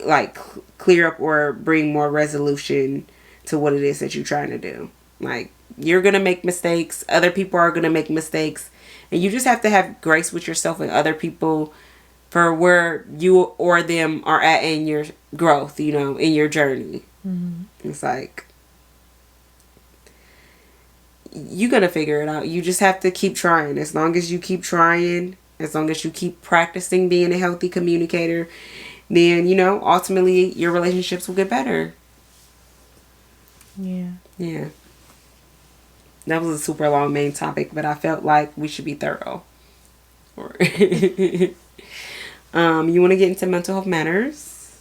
like, clear up or bring more resolution to what it is that you're trying to do. Like, you're going to make mistakes. Other people are going to make mistakes. And you just have to have grace with yourself and other people for where you or them are at in your growth, you know, in your journey. Mm-hmm. It's like, you're going to figure it out. You just have to keep trying. As long as you keep trying, As long as you keep practicing being a healthy communicator, then, you know, ultimately your relationships will get better. Yeah. Yeah. That was a super long main topic, but I felt like we should be thorough. You want to get into mental health matters?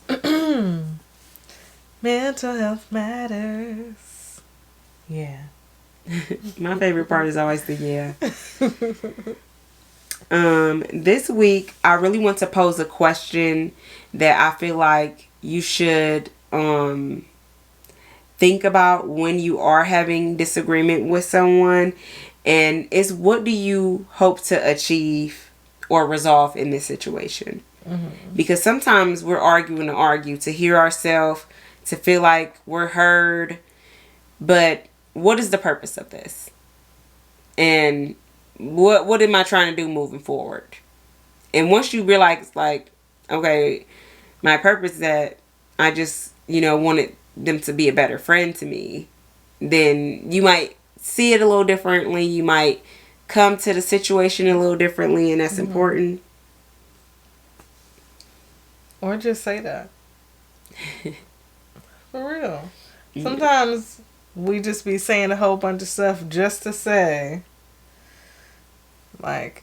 Mental health matters. Yeah. My favorite part is always the yeah. This week I really want to pose a question that I feel like you should think about when you are having disagreement with someone, and it's what do you hope to achieve or resolve in this situation? Because sometimes we're arguing to argue, to hear ourselves, to feel like we're heard, but what is the purpose of this? And what am I trying to do moving forward? And once you realize, like, okay, my purpose is that I just, you know, wanted them to be a better friend to me, then you might see it a little differently. You might come to the situation a little differently, and that's important. Or just say that. For real. Sometimes we just be saying a whole bunch of stuff just to say, like,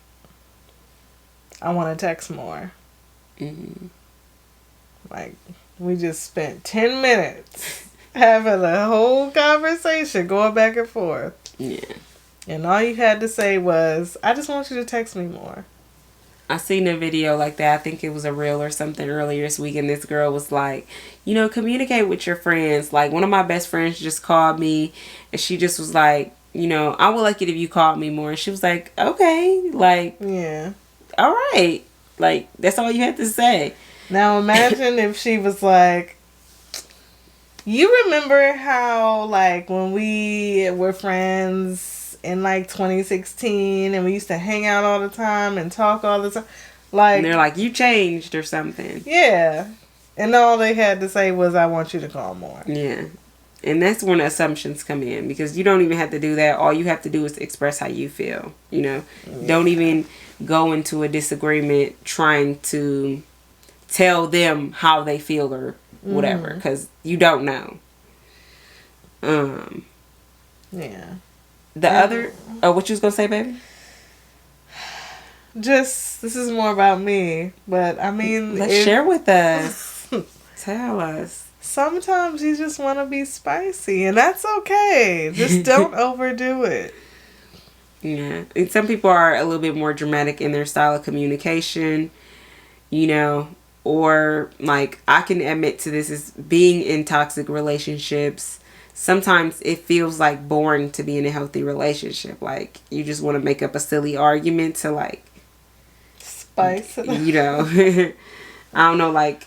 I want to text more. Like, we just spent 10 minutes having a whole conversation going back and forth. Yeah. And all you had to say was, I just want you to text me more. I seen a video like that. I think it was a reel or something earlier this week, and this girl was like, you know, communicate with your friends. Like, one of my best friends just called me, and she just was like, you know, I would like it if you called me more. And she was like, okay, like, yeah, all right, like, that's all you had to say. Now imagine if she was like, you remember how, like, when we were friends in, like, 2016 and we used to hang out all the time and talk all the time? Like, and they're like, you changed or something. Yeah. And all they had to say was, I want you to call more. Yeah. And that's when assumptions come in, because you don't even have to do that. All you have to do is express how you feel, you know. Yeah. Don't even go into a disagreement trying to tell them how they feel or whatever, because you don't know. Yeah. The other... Oh, what you was going to say, baby? Just, this is more about me, but I mean... Let's share with us. Tell us. Sometimes you just want to be spicy, and that's okay. Just don't overdo it. Yeah. And some people are a little bit more dramatic in their style of communication, you know, or, like, I can admit to this, is being in toxic relationships. Sometimes it feels like boring to be in a healthy relationship. Like, you just want to make up a silly argument to, like, spice it up. You know, I don't know, like,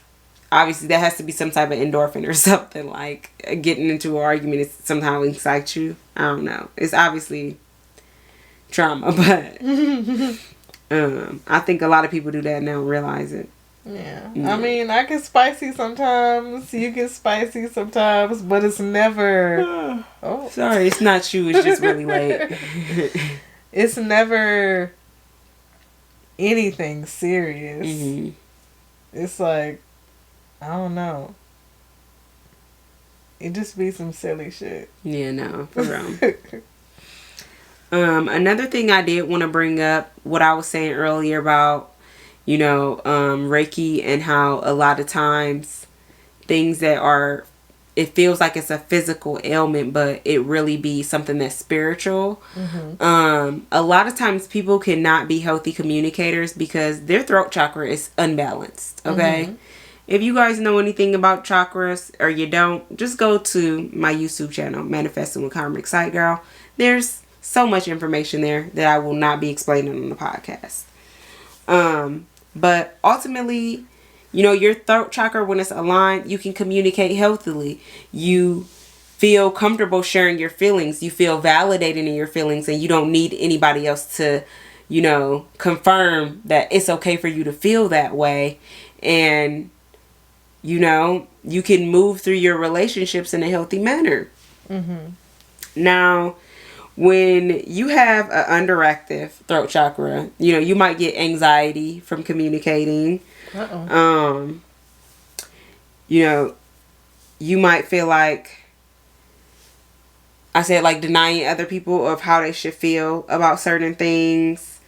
obviously that has to be some type of endorphin or something. Like, getting into an argument is somehow excites you. I don't know. It's obviously trauma, but I think a lot of people do that and don't realize it. Yeah. I mean, I get spicy sometimes. You get spicy sometimes, but it's never... Oh. Sorry, it's not you. It's just really late. It's never anything serious. Mm-hmm. It's like, I don't know. It just be some silly shit. Yeah, no, for real. Another thing I did want to bring up, what I was saying earlier about, you know, Reiki, and how a lot of times things that are, it feels like it's a physical ailment, but it really be something that's spiritual. Mm-hmm. A lot of times people cannot be healthy communicators because their throat chakra is unbalanced. Okay. Mm-hmm. If you guys know anything about chakras, or you don't, just go to my YouTube channel, Manifesting with Karmic Sight Girl. There's so much information there that I will not be explaining on the podcast. But ultimately, you know, your throat chakra, when it's aligned, you can communicate healthily. You feel comfortable sharing your feelings. You feel validated in your feelings, and you don't need anybody else to, you know, confirm that it's okay for you to feel that way. And, you know, you can move through your relationships in a healthy manner. Mm-hmm. Now, when you have an underactive throat chakra, you know, you might get anxiety from communicating. You know, you might feel like, I said, like, denying other people of how they should feel about certain things.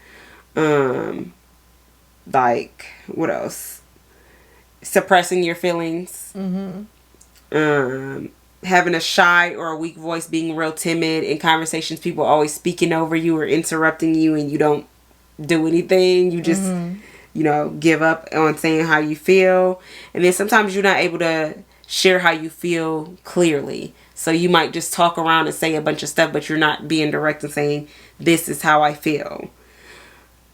Like, what else? Suppressing your feelings. Having a shy or a weak voice, being real timid in conversations, people always speaking over you or interrupting you, and you don't do anything. You just, you know, give up on saying how you feel. And then sometimes you're not able to share how you feel clearly. So you might just talk around and say a bunch of stuff, but you're not being direct and saying, this is how I feel.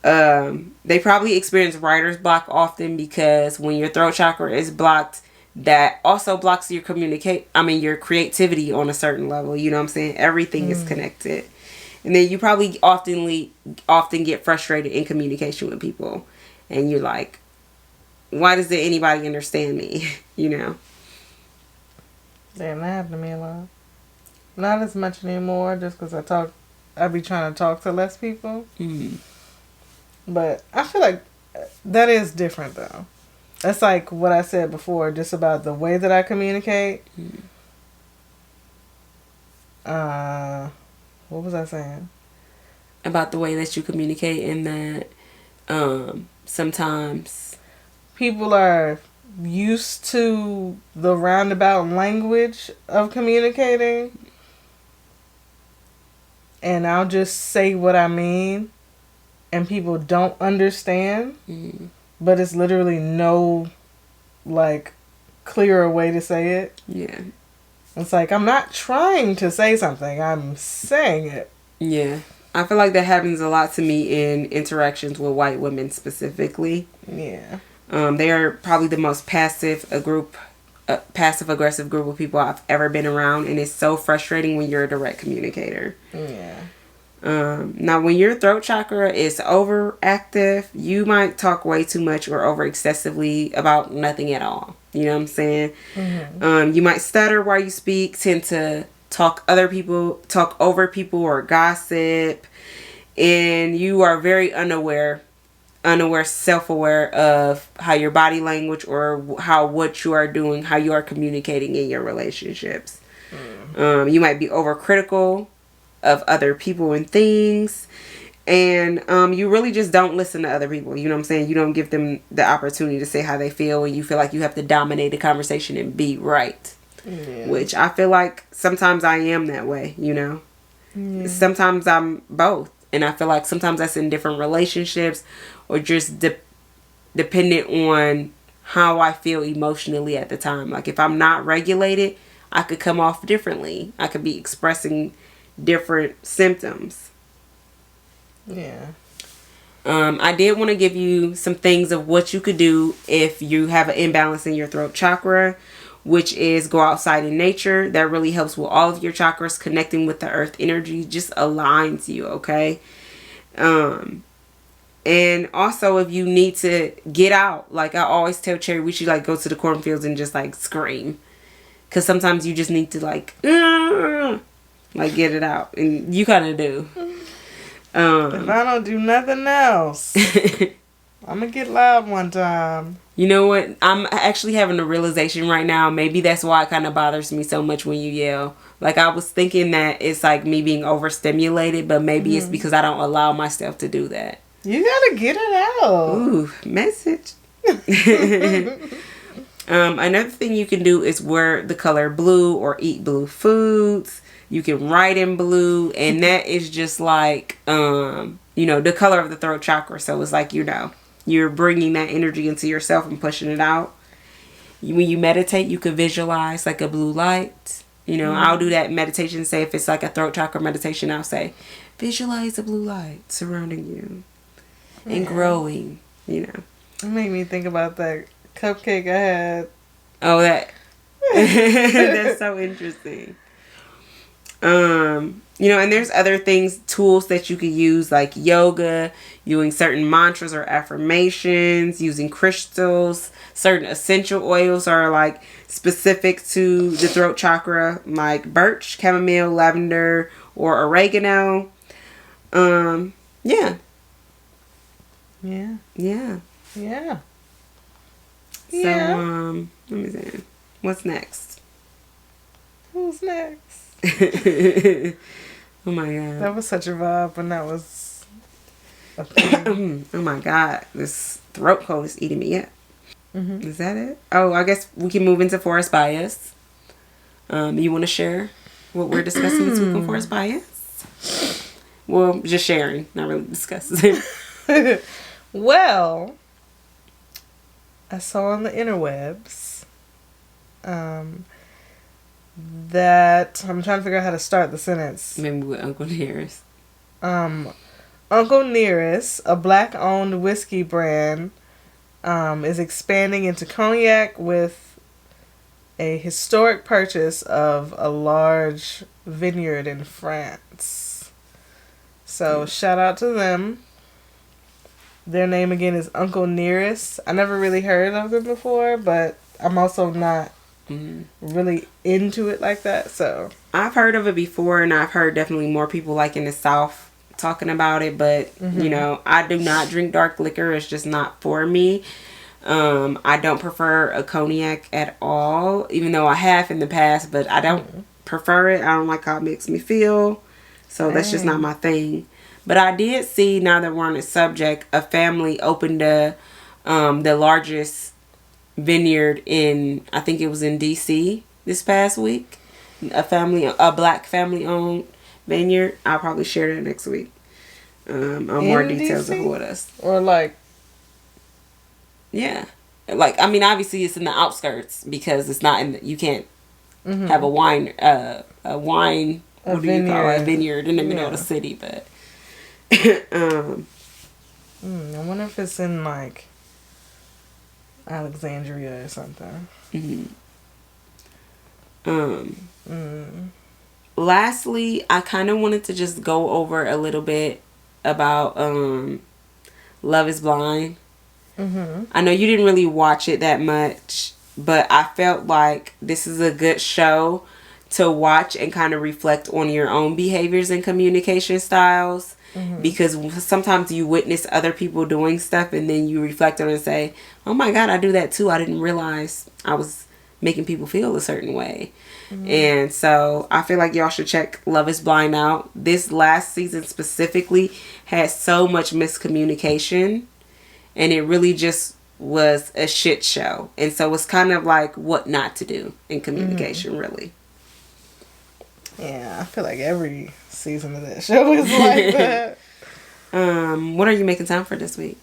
They probably experience writer's block often, because when your throat chakra is blocked, that also blocks your your creativity on a certain level. You know what I'm saying? Everything is connected. And then you probably often get frustrated in communication with people. And you're like, why doesn't anybody understand me? You know? Damn, that happened to me a lot. Not as much anymore, just because I be trying to talk to less people. But I feel like that is different, though. That's like what I said before, just about the way that I communicate. What was I saying? About the way that you communicate, and that sometimes people are used to the roundabout language of communicating, and I'll just say what I mean, and people don't understand. But it's literally no, like, clearer way to say it. Yeah. It's like, I'm not trying to say something. I'm saying it. Yeah. I feel like that happens a lot to me in interactions with white women specifically. Yeah. They are probably the most passive-aggressive group of people I've ever been around. And it's so frustrating when you're a direct communicator. Yeah. Now, when your throat chakra is overactive, you might talk way too much or over excessively about nothing at all. You know what I'm saying? You might stutter while you speak, tend to talk over people or gossip, and you are very self-aware of how your body language or what you are doing, how you are communicating in your relationships. You might be overcritical of other people and things, and you really just don't listen to other people. You know what I'm saying? You don't give them the opportunity to say how they feel, and you feel like you have to dominate the conversation and be right. Which I feel like sometimes I am that way, you know. Sometimes I'm both, and I feel like sometimes that's in different relationships, or just dependent on how I feel emotionally at the time. Like, if I'm not regulated, I could come off differently. I could be expressing different symptoms. Yeah. I did want to give you some things of what you could do if you have an imbalance in your throat chakra, which is go outside in nature. That really helps with all of your chakras. Connecting with the earth energy just aligns you, okay? And also, if you need to get out, like I always tell Cherry, we should like go to the cornfields and just like scream, because sometimes you just need to like get it out, and you kind of do. If I don't do nothing else, I'm gonna get loud one time. You know what? I'm actually having a realization right now. Maybe that's why it kind of bothers me so much when you yell. Like, I was thinking that it's like me being overstimulated, but maybe it's because I don't allow myself to do that. You gotta get it out. Ooh, message. Another thing you can do is wear the color blue or eat blue foods. You can write in blue, and that is just like, the color of the throat chakra. So it's like, you're bringing that energy into yourself and pushing it out. When you meditate, you can visualize like a blue light. I'll do that meditation. Say if it's like a throat chakra meditation, I'll say, visualize a blue light surrounding you and growing, It made me think about that cupcake I had. Oh, that's so interesting. And there's other tools that you could use, like yoga, using certain mantras or affirmations, using crystals. Certain essential oils are like specific to the throat chakra, like birch, chamomile, lavender, or oregano. Yeah. Yeah. Yeah. Yeah. So, let me see. What's next? Who's next? Oh my God. That was such a vibe when that was a Oh my God. This throat cold is eating me up. Mm-hmm. Is that it? Oh, I guess we can move into forest bias. You want to share what we're discussing this week on forest bias? Well, just sharing, not really discussing. Well, I saw on the interwebs that I'm trying to figure out how to start the sentence. Maybe with Uncle Nearest. Uncle Nearest, a black-owned whiskey brand, is expanding into cognac with a historic purchase of a large vineyard in France. So shout out to them. Their name again is Uncle Nearest. I never really heard of them before, but I'm also not really into it like that. So I've heard of it before, and I've heard definitely more people like in the South talking about it, but you know, I do not drink dark liquor. It's just not for me. I don't prefer a cognac at all, even though I have in the past, but I don't prefer it. I don't like how it makes me feel. So that's just not my thing. But I did see, now that we're on the subject, a family opened the largest vineyard in, I think it was in DC this past week. A black family owned vineyard. I'll probably share that next week. On more details of what us. Or like, yeah, like, I mean, obviously it's in the outskirts because it's not in the, you can't have a wine what do you call it, a vineyard in the middle of the city, but I wonder if it's in like Alexandria or something. Lastly, I kind of wanted to just go over a little bit about Love is Blind. I know you didn't really watch it that much, but I felt like this is a good show to watch and kind of reflect on your own behaviors and communication styles, because sometimes you witness other people doing stuff and then you reflect on it and say, oh my God, I do that too. I didn't realize I was making people feel a certain way. And so I feel like y'all should check Love is Blind out. This last season specifically had so much miscommunication, and it really just was a shit show. And so it's kind of like what not to do in communication, really. Yeah, I feel like every season of that show is like that. What are you making time for this week?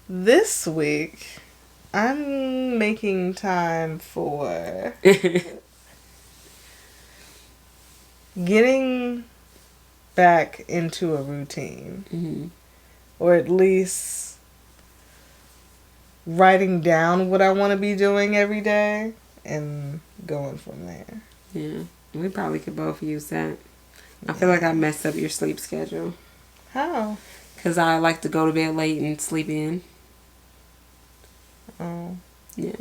This week, I'm making time for getting back into a routine. Or at least writing down what I want to be doing every day and going from there. Yeah, we probably could both use that. I feel like I messed up your sleep schedule. How? Because I like to go to bed late and sleep in. Oh. Yeah.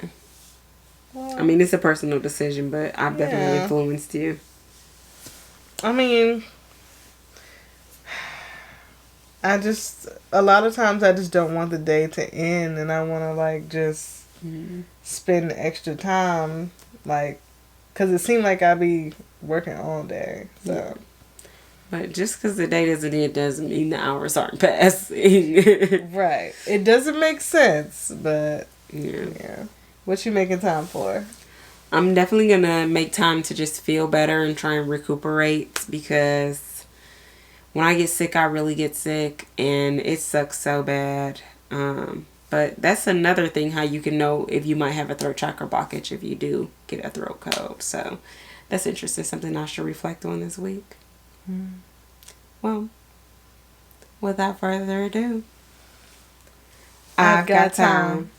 Well, I mean, it's a personal decision, but I've definitely influenced you. I mean, a lot of times I just don't want the day to end, and I want to like just spend extra time, like, because it seemed like I be working all day. So. Yeah. But just because the day doesn't end doesn't mean the hours aren't passing. Right. It doesn't make sense, but yeah. What you making time for? I'm definitely going to make time to just feel better and try and recuperate, because when I get sick, I really get sick, and it sucks so bad. But that's another thing, how you can know if you might have a throat chakra blockage if you do get a throat cold. So that's interesting, something I should reflect on this week. Well, without further ado, I've got time.